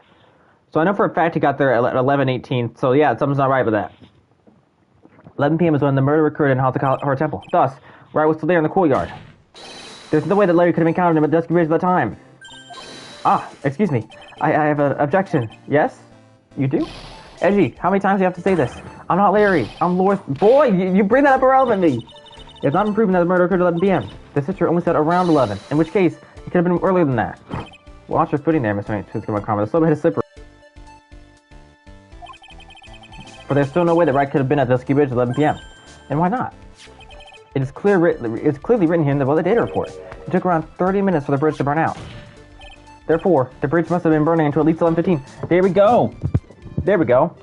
So I know for a fact he got there at 11:18, so yeah, something's not right with that. 11 p.m. is when the murder occurred in Haunted Horror Temple. Thus, Wright was still there in the courtyard. There's no way that Larry could have encountered him at Dusky Bridge at the time. Ah, excuse me. I have an objection. Yes? You do? Edgy, how many times do you have to say this? I'm not Larry. I'm Loris. Boy, you bring that up irrelevantly. It's not proven that the murder occurred at 11 p.m. The sister only said around 11, in which case, it could have been earlier than that. Watch your footing there, Mr. The slow hit is slippery. But there's still no way that Wright could have been at Dusky Bridge at 11 p.m. And why not? It's clearly written here in the weather data report. It took around 30 minutes for the bridge to burn out. Therefore, the bridge must have been burning until at least 11:15. There we go! There we go.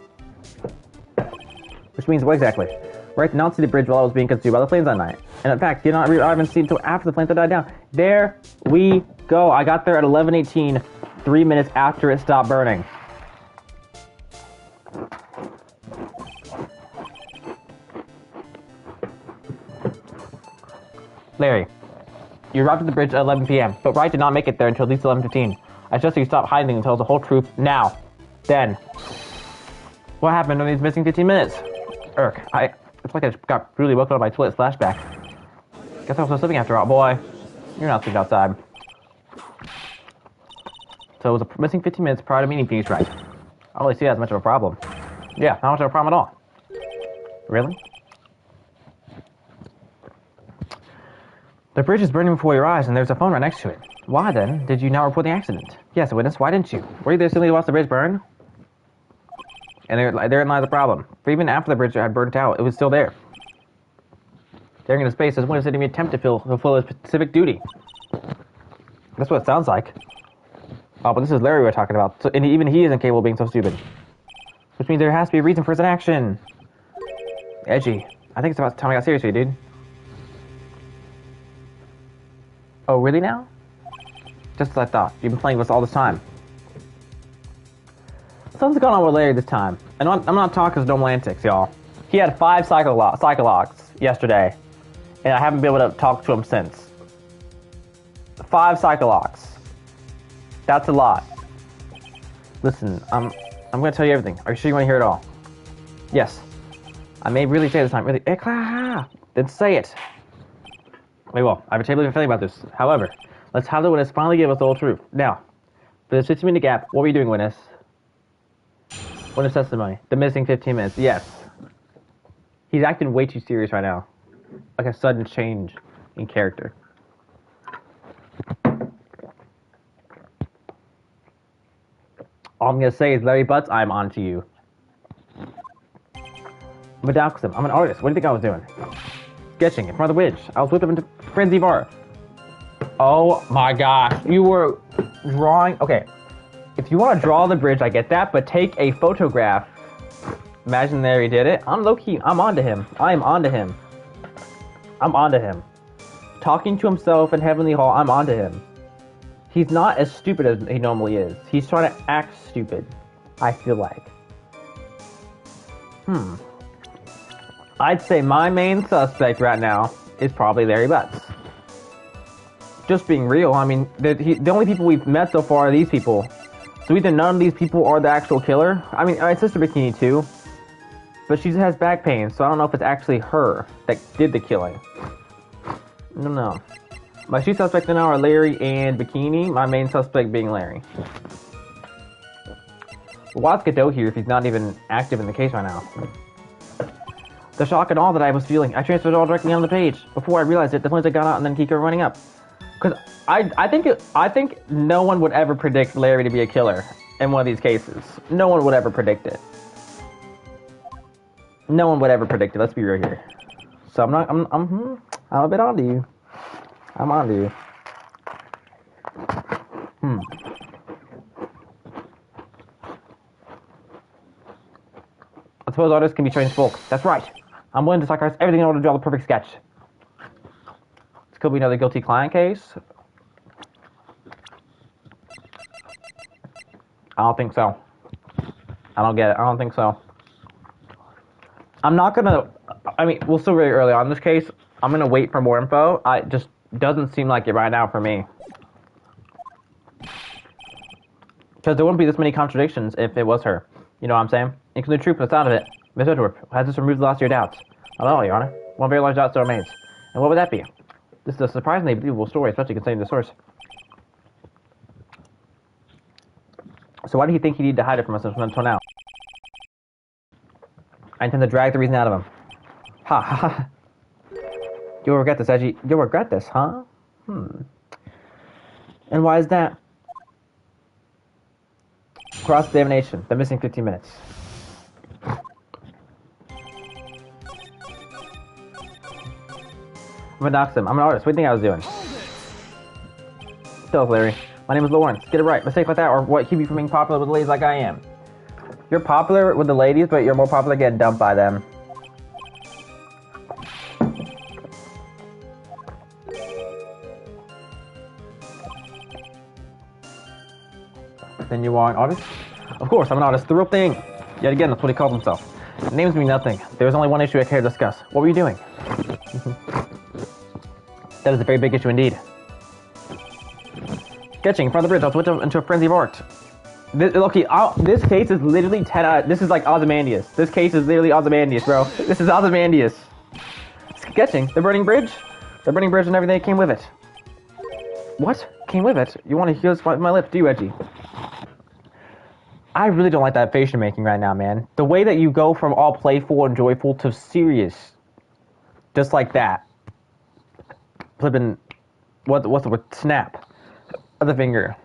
Which means what exactly? Wright did not see the bridge while it was being consumed by the flames that night. And in fact, he did not arrive and see it until after the flames had died down. There we go. I got there at 11:18, 3 minutes after it stopped burning. Larry, you arrived at the bridge at 11 p.m., but Wright did not make it there until at least 11:15. I suggest you stop hiding and tell us the whole truth now. Then. What happened in these missing 15 minutes? It's like I just got really woken up by Twit's flashback. Guess I was sleeping after all. Boy, you're not sleeping outside. So it was a missing 15 minutes prior to meeting Phoenix Wright. I don't really see that as much of a problem. Yeah, not much of a problem at all. Really? The bridge is burning before your eyes, and there's a phone right next to it. Why, then, did you not report the accident? Yes, witness, why didn't you? Were you there simply to watch the bridge burn? And therein lies the problem. For even after the bridge had burnt out, it was still there. Staring into space, as witness didn't even attempt to fulfill his specific duty. That's what it sounds like. Oh, but this is Larry we're talking about, and even he isn't capable of being so stupid. Which means there has to be a reason for his inaction. Edgy. I think it's about time I got serious with you, dude. Oh, really now? Just as I thought. You've been playing with us all this time. Something's going on with Larry this time. And I'm not talking his normal antics, y'all. He had 5 cycle locks yesterday, and I haven't been able to talk to him since. 5 cycle locks. That's a lot. Listen, I'm going to tell you everything. Are you sure you want to hear it all? Yes. I may really say this time. Really. Then say it. We will. I have a terrible feeling about this. However, let's have the witness finally give us the whole truth. Now, for this 15-minute gap, what were you doing, witness? Witness testimony. The missing 15 minutes. Yes. He's acting way too serious right now. Like a sudden change in character. All I'm going to say is, Larry Butts, I'm on to you. I'm a Doxum. I'm an artist. What do you think I was doing? Sketching in front of the bridge. I was whipping into frenzy of art. Oh my gosh. You were drawing. Okay. If you want to draw the bridge, I get that, but take a photograph. Imagine there he did it. I'm low-key. I'm onto him. I am onto him. I'm onto him. Talking to himself in Heavenly Hall, I'm onto him. He's not as stupid as he normally is. He's trying to act stupid, I feel like. I'd say my main suspect right now is probably Larry Butts. Just being real, I mean, the only people we've met so far are these people. So either none of these people are the actual killer. I mean, my sister Bikini too. But she has back pain, so I don't know if it's actually her that did the killing. No. My two suspects now are Larry and Bikini, my main suspect being Larry. What's Godot here if he's not even active in the case right now? The shock and awe that I was feeling, I transferred it all directly on the page. Before I realized it, the flames had gone out and then he kept running up. Because I think no one would ever predict Larry to be a killer in one of these cases. No one would ever predict it. No one would ever predict it, let's be real here. So I'm a bit onto you. I'm onto you. I suppose artists can be trained as folk. That's right. I'm willing to sacrifice everything in order to draw the perfect sketch. This could be another guilty client case. I don't think so. I don't get it. I don't think so. I'm not gonna... I mean, we're still very early on in this case. I'm gonna wait for more info. It just doesn't seem like it right now for me. Because there wouldn't be this many contradictions if it was her. You know what I'm saying? Including the truth from the sound of it. Miss Edgeworth, has this removed the last of your doubts? Not at all, Your Honor. One very large doubt still remains. And what would that be? This is a surprisingly believable story, especially considering the source. So why do you think he needed to hide it from us until now? I intend to drag the reason out of him. Ha ha ha. You'll regret this, Edgy. You'll regret this, huh? And why is that? Cross-examination. The missing 15 minutes. I'm gonna dox him. I'm an artist. What do you think I was doing? Tell us, Larry. My name is Lawrence. Get it right. Mistake like that, or what keep you from being popular with the ladies like I am? You're popular with the ladies, but you're more popular getting dumped by them. Then you are an artist? Of course, I'm an artist. The real thing. Yet again, that's what he calls himself. Names mean nothing. There's only one issue I care to discuss. What were you doing? That is a very big issue indeed. Sketching in front of the bridge. I'll switch into a frenzy of art. This case is literally 10 out. This is like Ozymandias. This case is literally Ozymandias, bro. This is Ozymandias. Sketching. The burning bridge? The burning bridge and everything that came with it. What? Came with it? You want to hear my lips, do you, Edgy? I really don't like that face you're making right now, man. The way that you go from all playful and joyful to serious. Just like that. Flipping... What's the word? Snap. Of the finger.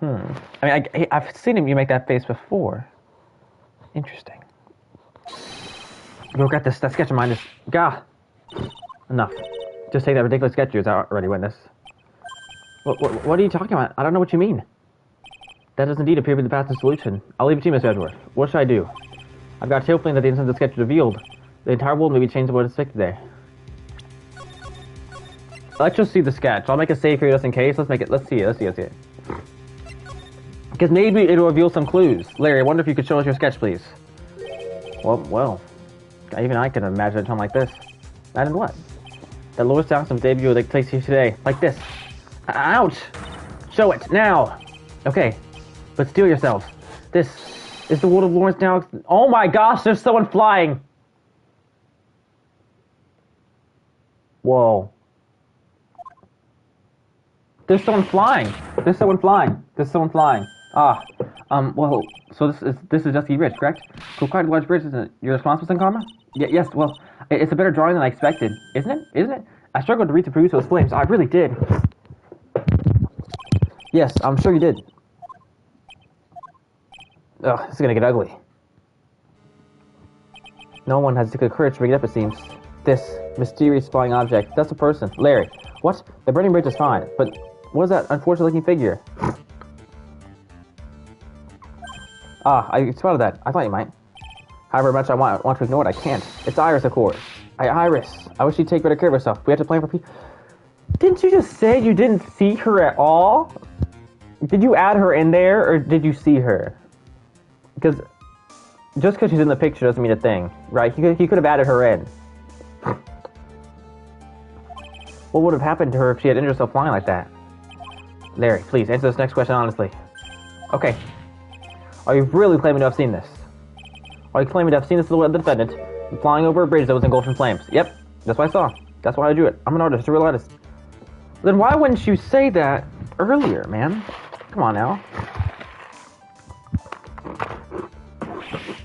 I mean, I've seen you make that face before. Interesting. You'll regret this. That sketch of mine is... Gah! Enough. Just take that ridiculous sketch you already witnessed. What are you talking about? I don't know what you mean. That does indeed appear to be the path to solution. I'll leave it to you, Miss Edgeworth. What should I do? I've got a tail feeling that the instant the sketch is revealed, the entire world may be changed to what is depicted there. Let's just see the sketch. I'll make a save here just in case. Let's see it. Because maybe it'll reveal some clues. Larry, I wonder if you could show us your sketch, please. Well, even I can imagine a time like this. Imagine what? That Lord Saxon's debut that takes place here today. Like this. Ouch! Show it, now! Okay, but steel yourselves. This is the world of Lawrence now. Oh my gosh, there's someone flying! Whoa. There's someone flying! Well, so this is Dusty Ridge, correct? So quite a large bridge, isn't it? You're responsible for karma? Yes, well, it's a better drawing than I expected, isn't it? I struggled to read the produce those flames. I really did. Yes, I'm sure you did. Ugh, this is gonna get ugly. No one has the courage to bring it up, it seems. This mysterious flying object, that's a person. Larry. What? The burning bridge is fine, but what is that unfortunate-looking figure? I spotted that. I thought you might. However much I want to ignore it, I can't. It's Iris, of course. Iris. I wish she'd take better care of herself. We have to plan for people. Didn't you just say you didn't see her at all? Did you add her in there, or did you see her? Because just because she's in the picture doesn't mean a thing, right? He could have added her in. What would have happened to her if she had injured herself flying like that? Larry, please answer this next question honestly. Okay. Are you really claiming to have seen this? Are you claiming to have seen this silhouette of the defendant flying over a bridge that was engulfed in flames? Yep, that's what I saw. That's why I drew it. I'm an artist, a real artist. Then why wouldn't you say that earlier, man? Come on now.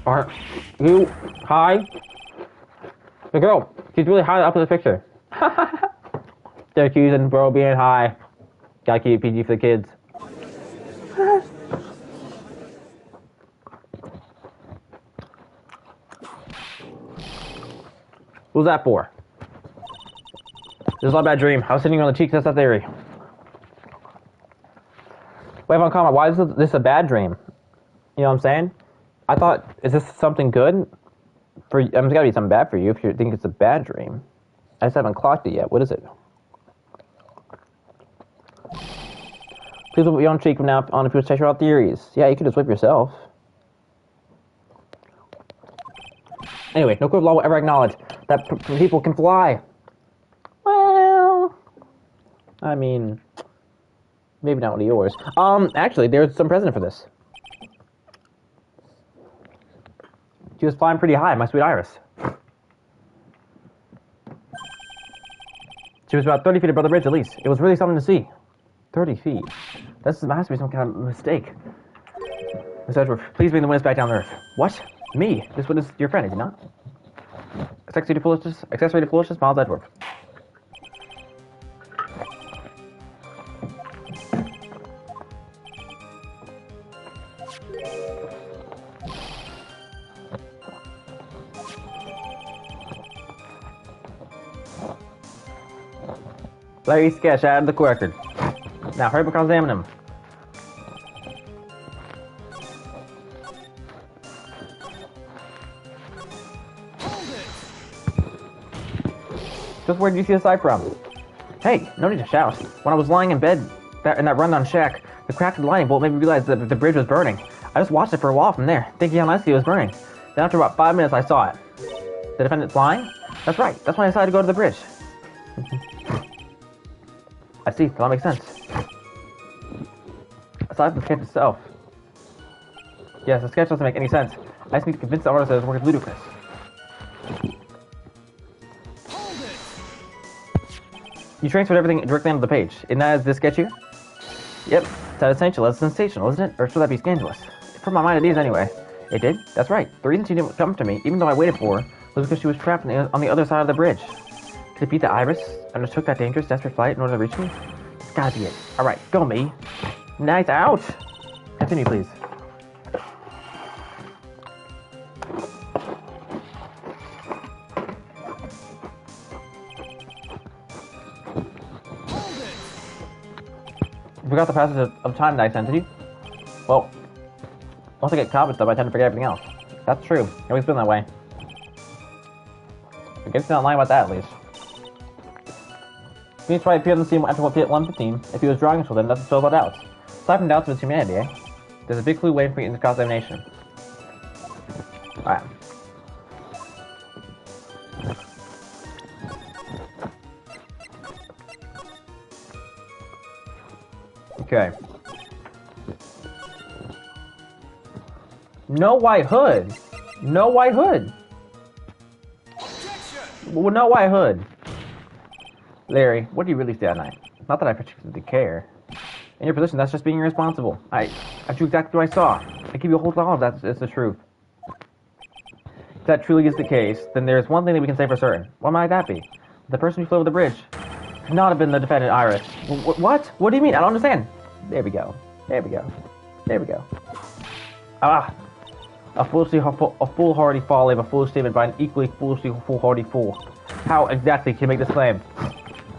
Are you high? The girl, she's really high up in the picture. They're accusing bro being high. Gotta keep it PG for the kids. What was that for? This is not a bad dream. I was sitting on the cheek, that's that theory. Wait, on comment, why is this a bad dream? You know what I'm saying? I thought, is this something good? It's gotta be something bad for you if you think it's a bad dream. I just haven't clocked it yet. What is it? Please whip your own cheek from now on if you check out theories. Yeah, you could just whip yourself. Anyway, no court of law will ever acknowledge that people can fly. Well, I mean, maybe not one of yours. Actually, there's some precedent for this. She was flying pretty high, my sweet Iris. She was about 30 feet above the bridge, at least. It was really something to see. 30 feet. That has to be some kind of mistake. Mr. Edgeworth, please bring the witness back down to earth. What? Me? This witness is your friend, is he not? Accessory to foolishness, Miles Edgeworth. Larry sketch added the corrected. Now hurry up and examine him. Just where did you see the sight from? Hey, no need to shout. When I was lying in bed in that rundown shack, the crack of the lightning bolt made me realize that the bridge was burning. I just watched it for a while from there, thinking how nicely it was burning. Then after about 5 minutes, I saw it. The defendant flying? That's right. That's when I decided to go to the bridge. I see. That makes sense. Aside from the sketch itself. Yes, the sketch doesn't make any sense. I just need to convince the artist that his work is ludicrous. You transferred everything directly onto the page. Isn't that this sketch here? Yep. That's essential. That's sensational, isn't it? Or should that be scandalous? From my mind, it is anyway. It did? That's right. The reason she didn't come to me, even though I waited for her, was because she was trapped on the other side of the bridge. Could it be that Iris undertook that dangerous, desperate flight in order to reach me? It's gotta be it. Alright, go me. Nice out! Continue, please. You forgot the passage of time that I sent to you? Well, once I get caught with stuff, I tend to forget everything else. That's true. It's always been that way. I guess you're not lying about that, at least. Phoenix Wright appeared on the scene after 1:15. If he was drawing until then, that's still about doubts. Aside from doubts of his humanity, eh? There's a big clue waiting for you in this cross-examination. Alright. Okay. No white hood. No white hood. Well, no white hood. Larry, what do you really say at night? Not that I particularly care. In your position, that's just being irresponsible. I drew exactly what I saw. I give you a whole lot of that. It's the truth. If that truly is the case, then there's one thing that we can say for certain. What might that be? The person who flew over the bridge could not have been the defendant, Iris. What? What do you mean? I don't understand. There we go. There we go. There we go. Ah! A foolhardy folly of a foolish statement by an equally foolishly foolhardy fool. How exactly can you make this claim?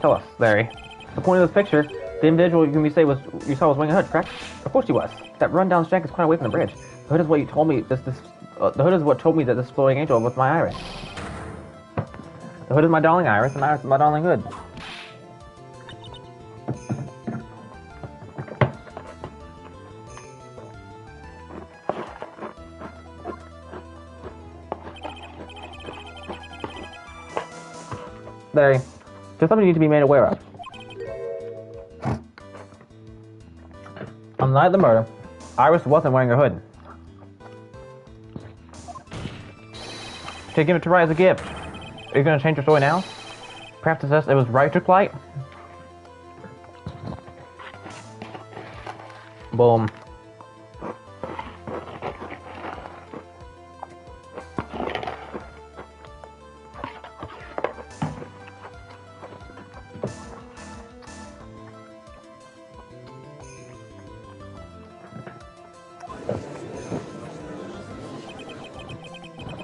Tell us, Larry. The point of this picture, the individual you saw was wearing a hood, correct? Of course he was. That rundown shack is quite away from the bridge. The hood is what you told me. The hood is what told me that this floating angel was my Iris. The hood is my darling Iris, and Iris is my darling hood. Larry, there's something you need to be made aware of. On the night of the murder, Iris wasn't wearing a hood. Taking it to Rai as a gift. Are you going to change your story now? Perhaps it says it was Rai took flight? Boom.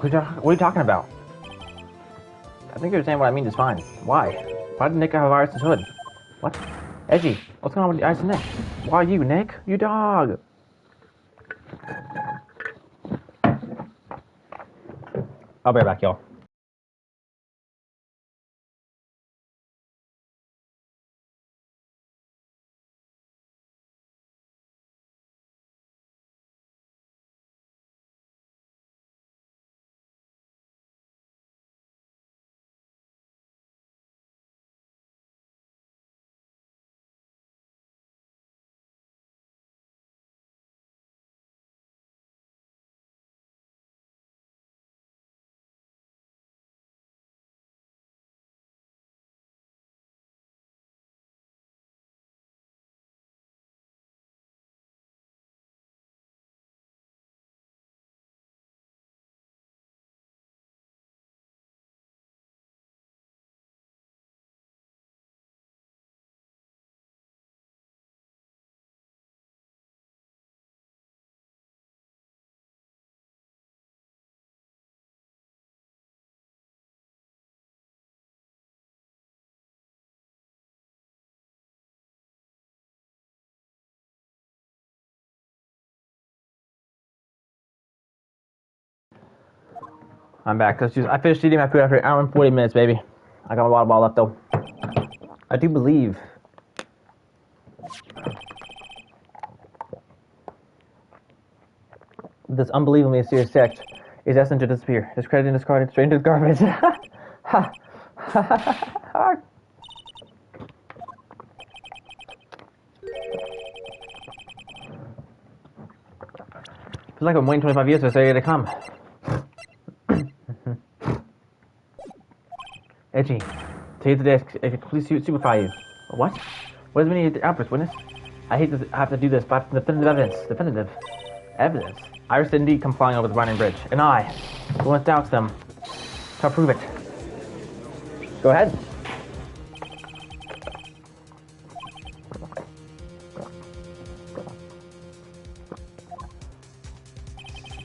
What are you talking about? I think you understand what I mean just fine. Why? Why did Nick have a virus in his hood? What? Edgy, what's going on with the ice and Nick? Why you, Nick? You dog! I'll be right back, y'all. I'm back. I finished eating my food after an hour and 40 minutes, baby. I got a water bottle left, though. I do believe this unbelievably serious sect is destined to disappear. Discredited and discarded straight into the garbage. Feels like I'm waiting 25 years for this area to come. Edgy, take the desk. If it please stupefy you. What? What is the meaning of the outburst, witness? I hate to have to do this, but definitive evidence. Definitive evidence. Iris did indeed come flying over the Running Bridge, and I will douse them to prove it. Go ahead.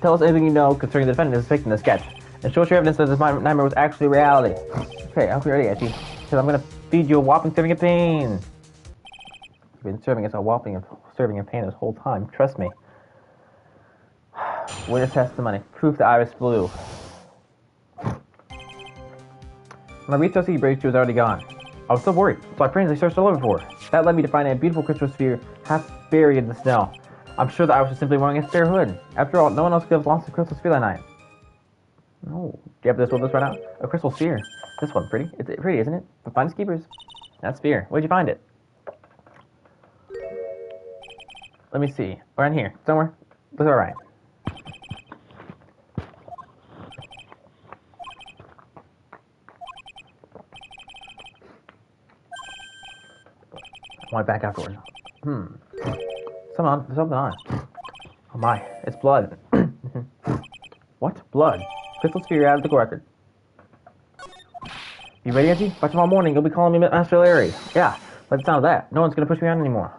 Tell us anything you know concerning the defendant is faking the sketch, and show us your evidence that this nightmare was actually reality. Okay, I'll be ready, Edgy, because I'm gonna feed you a whopping serving of pain. I've been serving us a whopping serving of pain this whole time. Trust me. Witness testimony. Proof that Iris flew. When I reached the bridge, she was already gone. I was so worried, so I frantically searched all over for her. That led me to find a beautiful crystal sphere half buried in the snow. I'm sure that Iris was simply wearing a spare hood. After all, no one else could have lost a crystal sphere that night. No. Do you have this with us right now? A crystal sphere. This one, pretty. It's pretty, isn't it? The finest keepers. That sphere. Where'd you find it? Let me see. Around here. Somewhere. Looks alright. I went back afterwards. Something on. Oh my, it's blood. What? Blood? Crystal sphere out of the record. You ready, Edgy? By tomorrow morning, you'll be calling me Master Larry. Yeah, by the sound of that, no one's gonna push me around anymore.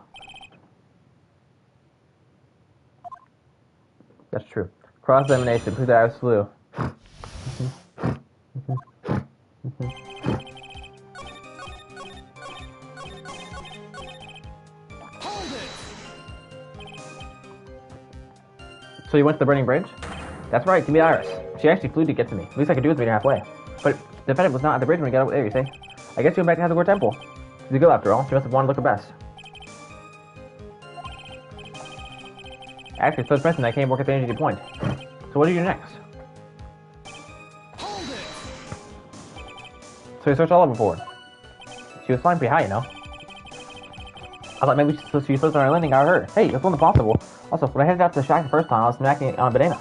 That's true. Cross-examination, prove that I was flew. So you went to the burning bridge? That's right, to meet Iris. She actually flew to get to me. The least I could do was meet her halfway. But the defendant was not at the bridge when we got over there, you see? I guess she went back to Hazard Temple. She's a girl after all. She must have wanted to look her best. Actually, it's so pressing that I can't work at the energy point. So what do you do next? Hold it! So you searched all over for her. She was flying pretty high, you know. I thought maybe she was supposed on our landing, I heard. Hey, that's one possible. Also, when I headed out to the shack the first time, I was snacking on a banana.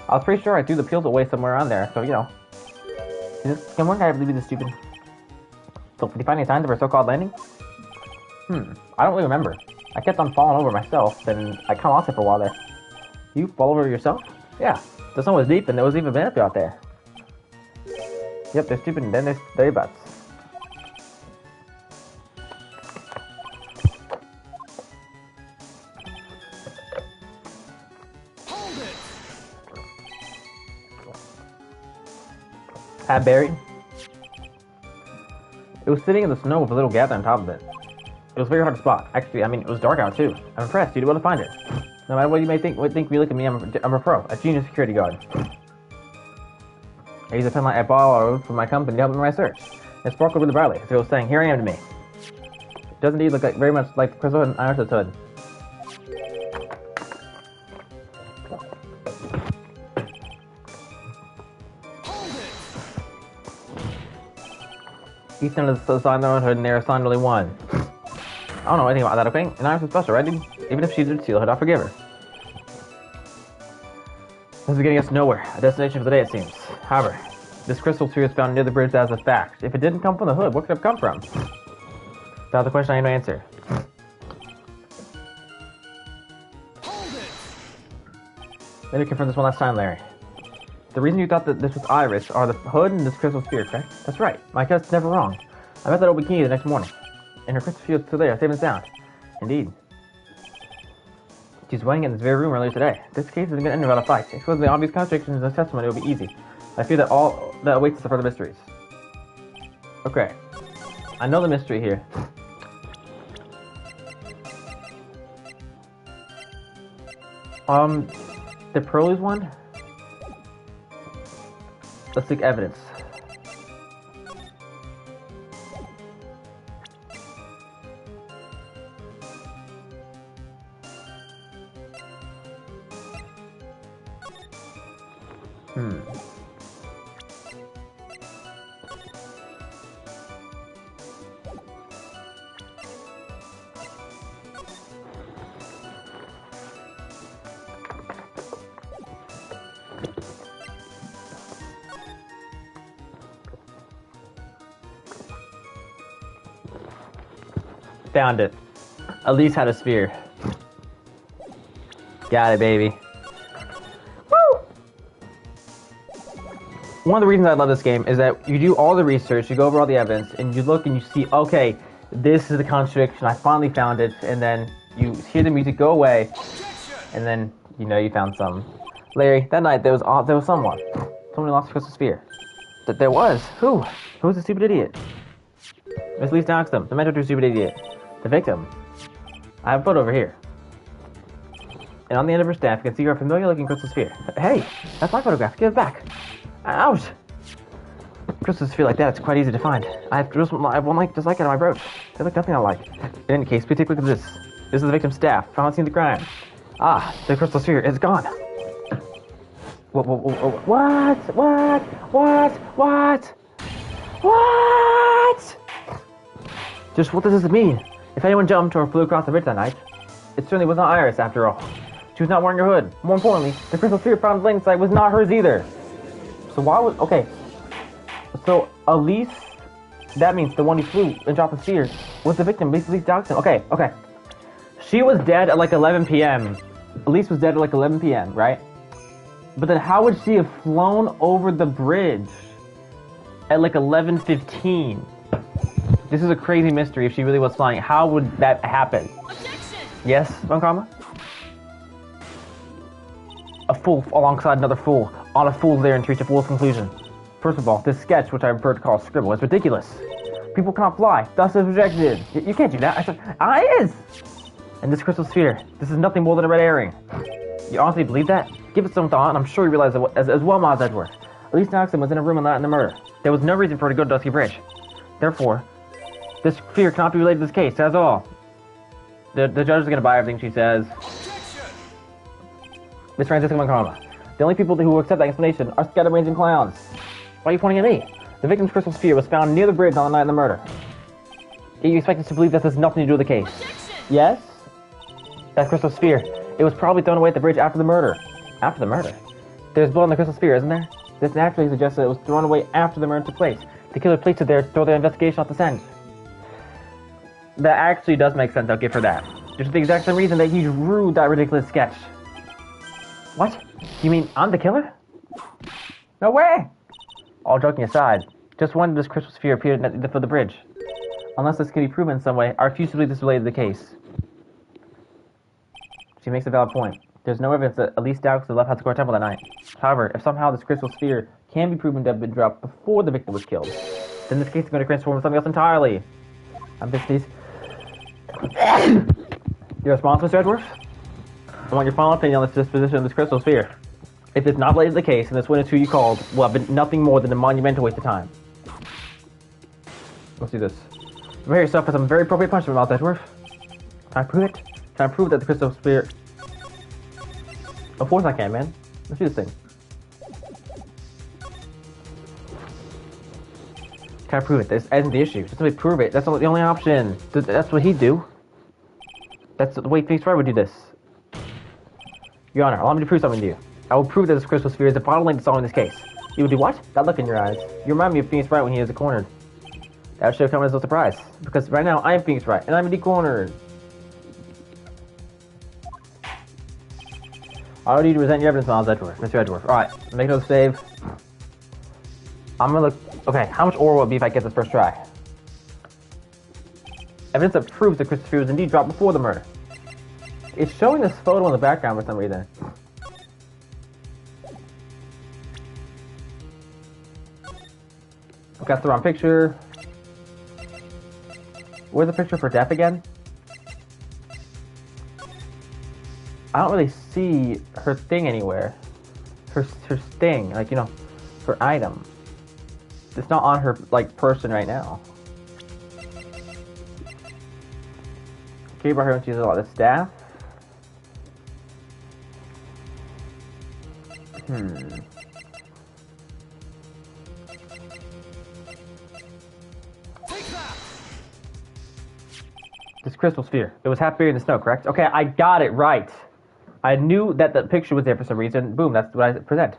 I was pretty sure I threw the peels away somewhere around there, so you know. Can one guy really be this stupid? So, did you find any signs of our so-called landing? I don't really remember. I kept on falling over myself, and I kind of lost it for a while there. You fall over yourself? Yeah. The sun was deep, and there was even been up out there. Yep, they're stupid, and then there's their butts. Hold it! Hat buried? It was sitting in the snow with a little gap on top of it. It was very hard to spot. Actually, I mean, it was dark out too. I'm impressed. You did well to find it. No matter what you may think, you look at me, I'm a pro, a genius security guard. I use a pen light I borrowed from my company to help me in my search. It sparkled really brightly, as it was saying, "Here I am" to me. It does indeed look like very much like the crystal and Iris's hood. Each one is assigned their own hood, and they're assigned only one. I don't know anything about that, okay? And Iris is special, right, dude? Even if she's a seal hood, I'll forgive her. This is getting us nowhere. A destination for the day, it seems. However, this crystal sphere is found near the bridge as a fact. If it didn't come from the hood, where could it have come from? That's the question I need to answer. Let me confirm this one last time, Larry. The reason you thought that this was Iris are the hood and this crystal sphere, correct? That's right. My guess is never wrong. I met that old bikini the next morning. And her crystal sphere is still there, safe and sound. Indeed. She's waiting in this very room earlier today. This case isn't going to end without a fight. Exposing the obvious contradictions in this testimony will be easy. I fear that all that awaits us are further mysteries. Okay. I know the mystery here. The pros one? Let's seek evidence. Found it. Elise had a sphere. Got it, baby. Woo! One of the reasons I love this game is that you do all the research, you go over all the evidence, and you look and you see, okay, this is the contradiction, I finally found it, and then you hear the music go away, and then you know you found some. Larry, that night there was someone. Someone lost a crystal sphere. That there was. Who? Who was the stupid idiot? Miss Lee doxed him. The mentor to a stupid idiot. The victim. I have a photo over here. And on the end of her staff, you can see her familiar-looking crystal sphere. Hey, that's my photograph. Give it back. Ouch! Crystal sphere like that, it's quite easy to find. I have one just like it on my brooch. They look nothing alike. In any case, please take a look at this. This is the victim's staff. Found on the scene of the crime. Ah, the crystal sphere is gone. What? Just what does this mean? If anyone jumped or flew across the bridge that night, it certainly was not Iris after all. She was not wearing her hood. More importantly, the crystal sphere found laying site was not hers either. So why was... Okay. So, Elise... That means the one who flew and dropped the sphere was the victim, basically Dawson. Okay. She was dead at like 11 p.m. Elise was dead at like 11 p.m., right? But then how would she have flown over the bridge at like 11:15? This is a crazy mystery if she really was flying. How would that happen? Objection! Yes, Von Karma? A fool alongside another fool. On a fool's errand to reach a fool's conclusion. First of all, this sketch, which I prefer to call a scribble, is ridiculous. People cannot fly, thus is rejected. You can't do that. I said, it is! And this crystal sphere, this is nothing more than a red herring. You honestly believe that? Give it some thought, and I'm sure you realize that as well Miles Edgeworth. Elise Knoxon was in a room on that in the murder. There was no reason for her to go to Dusky Bridge. Therefore, this sphere cannot be related to this case, that's all. The judge is going to buy everything she says. Miss Francisca Mancoma. The only people who will accept that explanation are scatterbrains and clowns. Why are you pointing at me? The victim's crystal sphere was found near the bridge on the night of the murder. You expect us to believe this has nothing to do with the case? Yes? That crystal sphere. It was probably thrown away at the bridge after the murder. After the murder? There's blood on the crystal sphere, isn't there? This naturally suggests that it was thrown away after the murder took place. The killer placed it there to throw their investigation off the scent. That actually does make sense, I'll give her that. Just for the exact same reason that he drew that ridiculous sketch. What? You mean I'm the killer? No way! All joking aside, just when this crystal sphere appeared at the foot of the bridge. Unless this can be proven in some way, I refuse to believe this related to the case. She makes a valid point. There's no evidence that at least Doubts left Hazakura Temple that night. However, if somehow this crystal sphere can be proven to have been dropped before the victim was killed, then this case is going to transform into something else entirely. I'm just these. Your response, Mr. Edgeworth? I want your final opinion on the disposition of this crystal sphere. If it's not related to the case, and this witness who you called will have been nothing more than a monumental waste of time. Let's do this. Prepare yourself for some very appropriate punishment, Miles Edgeworth. Can I prove it? Can I prove that the crystal sphere... Of course I can, man. Let's do this thing. Can I prove it? This ends the issue. Just simply prove it. That's the only option. That's what he'd do. That's the way Phoenix Wright would do this. Your Honor, allow me to prove something to you. I will prove that this crystal sphere is the vital link to solving this case. You will do what? That look in your eyes. You remind me of Phoenix Wright when he is cornered. That should have come as no surprise. Because right now, I am Phoenix Wright, and I'm cornered. I already need to present your evidence, Miles Edgeworth. Mr. Edgeworth. Alright, make another save. I'm gonna look... Okay, how much ore will it be if I get this first try? Evidence that proves the crystal sphere was indeed dropped before the murder. It's showing this photo in the background for some reason. Okay, that's the wrong picture. Where's the picture for death again? I don't really see her thing anywhere. Her sting, like, you know, her item. It's not on her, like, person right now. Okay, about her when she uses a lot of staff. Take that! This crystal sphere. It was half buried in the snow, correct? Okay, I got it right. I knew that the picture was there for some reason. Boom, that's what I present.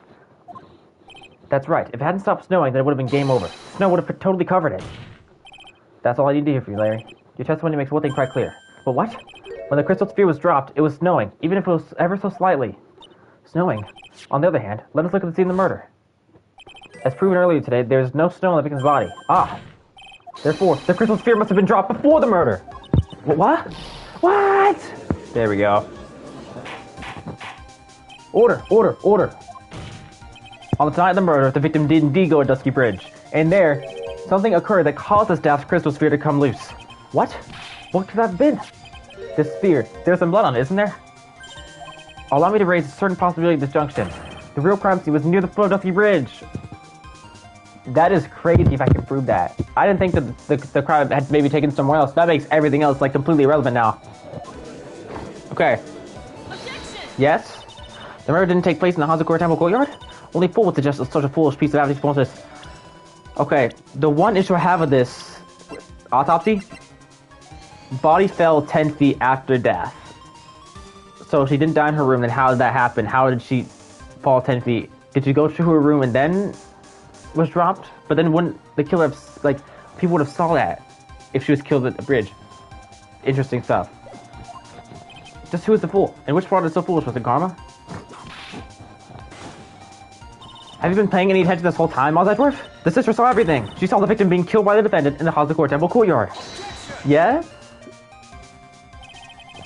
That's right. If it hadn't stopped snowing, then it would have been game over. Snow would have totally covered it. That's all I need to hear from you, Larry. Your testimony makes one thing quite clear. But what? When the crystal sphere was dropped, it was snowing, even if it was ever so slightly. Snowing. On the other hand, let us look at the scene of the murder. As proven earlier today, there is no snow on the victim's body. Ah. Therefore, the crystal sphere must have been dropped before the murder. What? What? There we go. Order, order, order. On the night of the murder, the victim did indeed go to Dusky Bridge. And there, something occurred that caused the staff's crystal sphere to come loose. What? What could that have been? This sphere, there's some blood on it, isn't there? Allow me to raise a certain possibility at this junction. The real crime scene was near the foot of Dusky Bridge. That is crazy if I can prove that. I didn't think that the crime had maybe taken somewhere else. That makes everything else, like, completely irrelevant now. Okay. Objection! Yes? The murder didn't take place in the Hazakura Temple courtyard? Only fool would suggest such a foolish piece of evidence as this. Okay, the one issue I have with this autopsy, body fell 10 feet after death. So she didn't die in her room, then how did that happen? How did she fall 10 feet? Did she go to her room and then was dropped? But then wouldn't the killer have, like, people would have saw that if she was killed at the bridge. Interesting stuff. Just who is the fool? And which part is so foolish? Was it Karma? Have you been paying any attention this whole time, Miles Edgeworth? The sister saw everything. She saw the victim being killed by the defendant in the Hazakura Temple courtyard. Yes?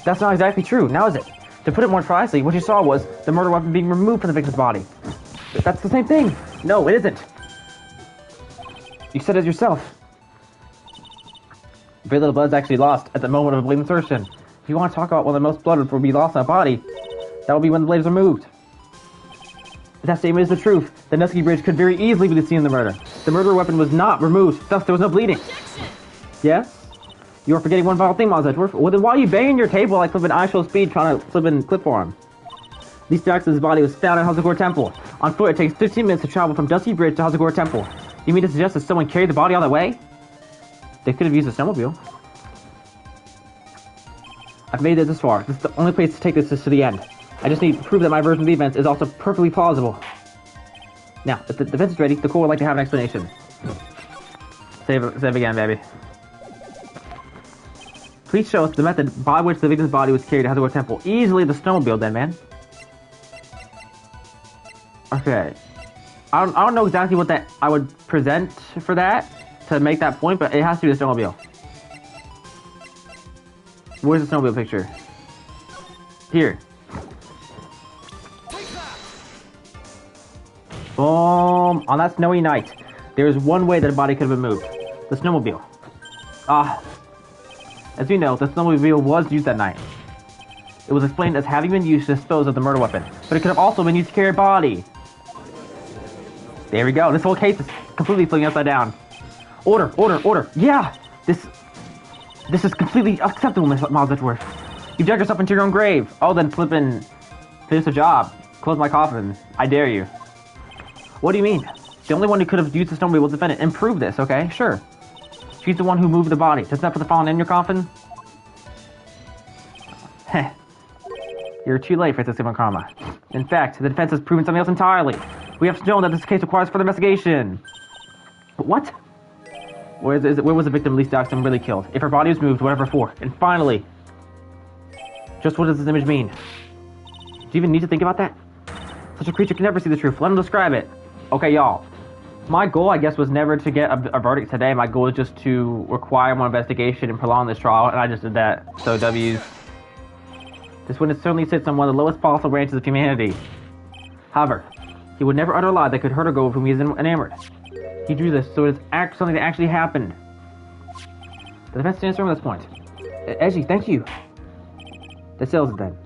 That's not exactly true, now is it? To put it more precisely, what she saw was the murder weapon being removed from the victim's body. That's the same thing. No, it isn't. You said it yourself. Very little blood is actually lost at the moment of a blade insertion. If you want to talk about when the most blood will be lost in a body, that will be when the blade is removed. If that statement is the truth, the Dusky Bridge could very easily be the scene of the murder. The murder weapon was not removed, thus there was no bleeding. Objection! Yes? You are forgetting one vital thing, Miles Edgeworth. Well, then why are you banging your table like flipping I show speed trying to flip in clip for him? These Jackson's body was found in Hazakura Temple. On foot, it takes 15 minutes to travel from Dusky Bridge to Hazakura Temple. You mean to suggest that someone carried the body all that way? They could have used a snowmobile. I've made it this far. This is the only place to take this is to the end. I just need to prove that my version of the events is also perfectly plausible. Now, if the defense is ready, the court would like to have an explanation. Save again, baby. Please show us the method by which the victim's body was carried to Edgeworth Temple. Easily the snowmobile, then, man. Okay. I don't know exactly what that I would present for that to make that point, but it has to be the snowmobile. Where's the snowmobile picture? Here. Boom! On that snowy night, there is one way that a body could have been moved. The snowmobile. As you know, the snowmobile was used that night. It was explained as having been used to dispose of the murder weapon, but it could have also been used to carry a body. There we go. This whole case is completely flipping upside down. Order, order, order. Yeah! This is completely acceptable, Miles Edgeworth. You dug yourself into your own grave. Oh, then flippin' finish the job. Close my coffin. I dare you. What do you mean? The only one who could have used the snowmobile was the defendant. And prove this, okay? Sure. She's the one who moved the body. Doesn't that put the fallen in your coffin? Heh. You're too late, Francisco Karma. In fact, the defense has proven something else entirely. We have shown that this case requires further investigation. What? Where was the victim least doxed and really killed? If her body was moved, whatever for. And finally, just what does this image mean? Do you even need to think about that? Such a creature can never see the truth. Let him describe it. Okay, y'all. My goal, I guess, was never to get a verdict today. My goal was just to require more investigation and prolong this trial, and I just did that. So, W's. This witness certainly sits on one of the lowest possible branches of humanity. However, he would never utter a lie that could hurt a girl of whom he is enamored. He drew this, so it's something that actually happened. The defense stands firm at this point. Edgy, thank you. That settles it then.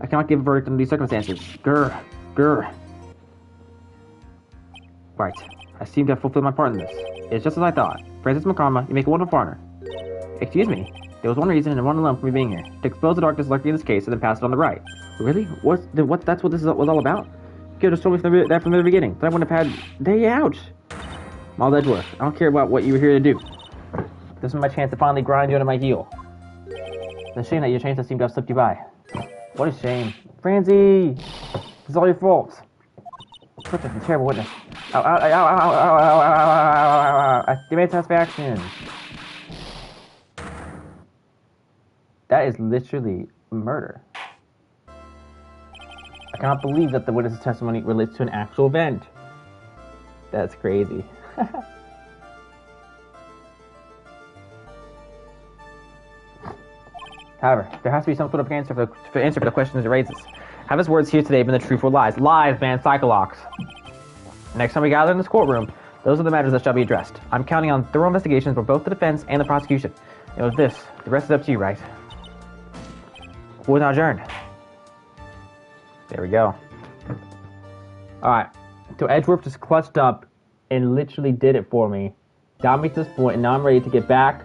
I cannot give a verdict under these circumstances. Grr. Grr. Right. I seem to have fulfilled my part in this. It's just as I thought. Francis McCarma, you make a wonderful partner. Excuse me. There was one reason and one alone for me being here. To expose the darkness lurking in this case and then pass it on the right. Really? That's what this was all about? You could have told me that from the beginning. Then I wouldn't have had... Day out! Miles Edgeworth, I don't care about what you were here to do. This is my chance to finally grind you under my heel. It's a shame that your chances seem to have slipped you by. What a shame. Francie! It's all your fault. Such a terrible witness. Ow, ow, ow, ow, ow, ow, ow, ow, ow, ow. I made satisfaction. That is literally murder. I cannot believe that the witness's testimony relates to an actual event. That's crazy. However, there has to be some sort of answer for the questions it raises. Have his words here today been the truth or lies? Lies, man, Psycholox. Next time we gather in this courtroom, those are the matters that shall be addressed. I'm counting on thorough investigations for both the defense and the prosecution. And with this, the rest is up to you, right? Court now adjourned. There we go. Alright, so Edgeworth just clutched up and literally did it for me. Got me to this point, and now I'm ready to get back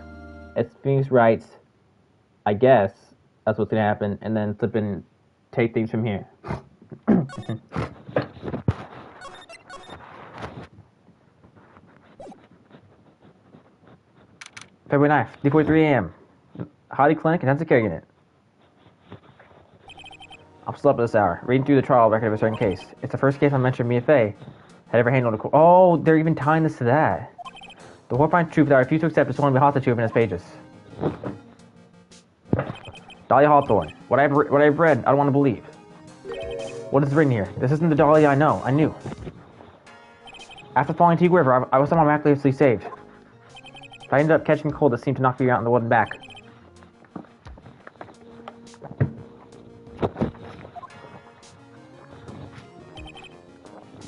at Phoenix Wright's. I guess that's what's gonna happen, and then flip and take things from here. February 9th, 3:43 a.m. Hardy Clinic, intensive care unit. I'm still up at this hour, reading through the trial record of a certain case. It's the first case I mentioned Mia Fey had ever handled a court. Oh, they're even tying this to that. The horrifying truth that I refuse to accept is only hostage to in its pages. Dahlia Hawthorne. What I've read, I don't want to believe. What is written here? This isn't the Dahlia I know. I knew. After falling into the river, I was somehow miraculously saved. I ended up catching a cold that seemed to knock me out in the wooden back.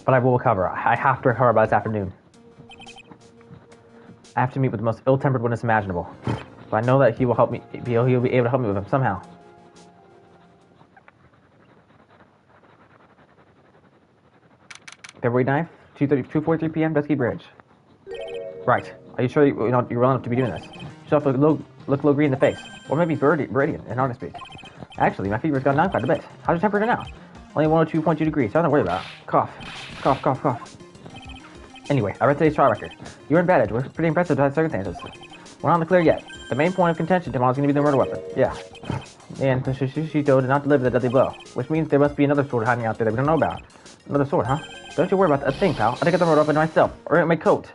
But I will recover. I have to recover by this afternoon. I have to meet with the most ill-tempered witness imaginable. But I know that he will help me. He'll be able to help me with him somehow. February 9th, 2:43 p.m. Dusky Bridge. Right. Are you sure you're well enough to be doing this? You should look a little green in the face. Or maybe Viridian, in honest speak. Actually, my fever's gone down quite a bit. How's your temperature now? Only 102.2 degrees, so I'm not worried about it. Cough. Cough, cough, cough. Anyway, I read today's trial record. You were in bad, Edgeworth. Pretty impressive by the circumstances. We're not in the clear yet. The main point of contention tomorrow is going to be the murder weapon. Yeah. And Shishito did not deliver the deadly blow, which means there must be another sword hiding out there that we don't know about. Another sword, huh? Don't you worry about that thing, pal. I'll take out the murder weapon myself, or in my coat.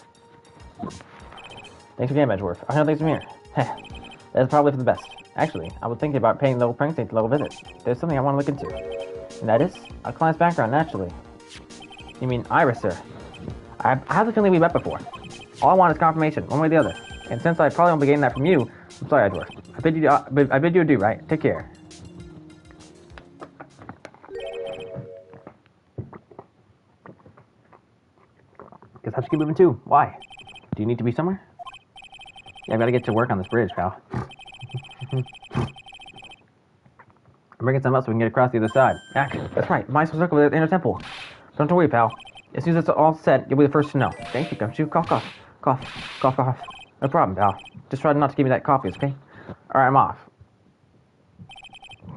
Thanks again, Edgeworth. I'll handle things from here. Heh. That's probably for the best. Actually, I was thinking about paying the old prank saint a little visit. There's something I want to look into. And that is a client's background, naturally. You mean Iris, sir? I have the feeling we met before. All I want is confirmation, one way or the other. And since I probably won't be getting that from you, I'm sorry, Edgeworth. I bid you adieu, right? Take care. Guess I should keep moving too. Why? Do you need to be somewhere? Yeah, I gotta get to work on this bridge, pal. I'm bringing some up so we can get across the other side. Action. That's right. Might as well circle the inner temple. Don't worry, pal. As soon as it's all set, you'll be the first to know. Thank you, Gumshoe. Cough, cough. Cough, cough, cough. No problem, pal. Just try not to give me that coffee, okay? Alright, I'm off.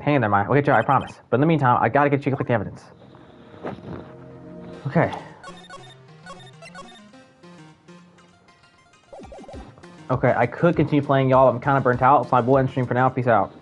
Hang in there, Maya. We'll get you, I promise. But in the meantime, I gotta get you to collect the evidence. Okay. Okay, I could continue playing, y'all. I'm kind of burnt out, so I will end stream for now. Peace out.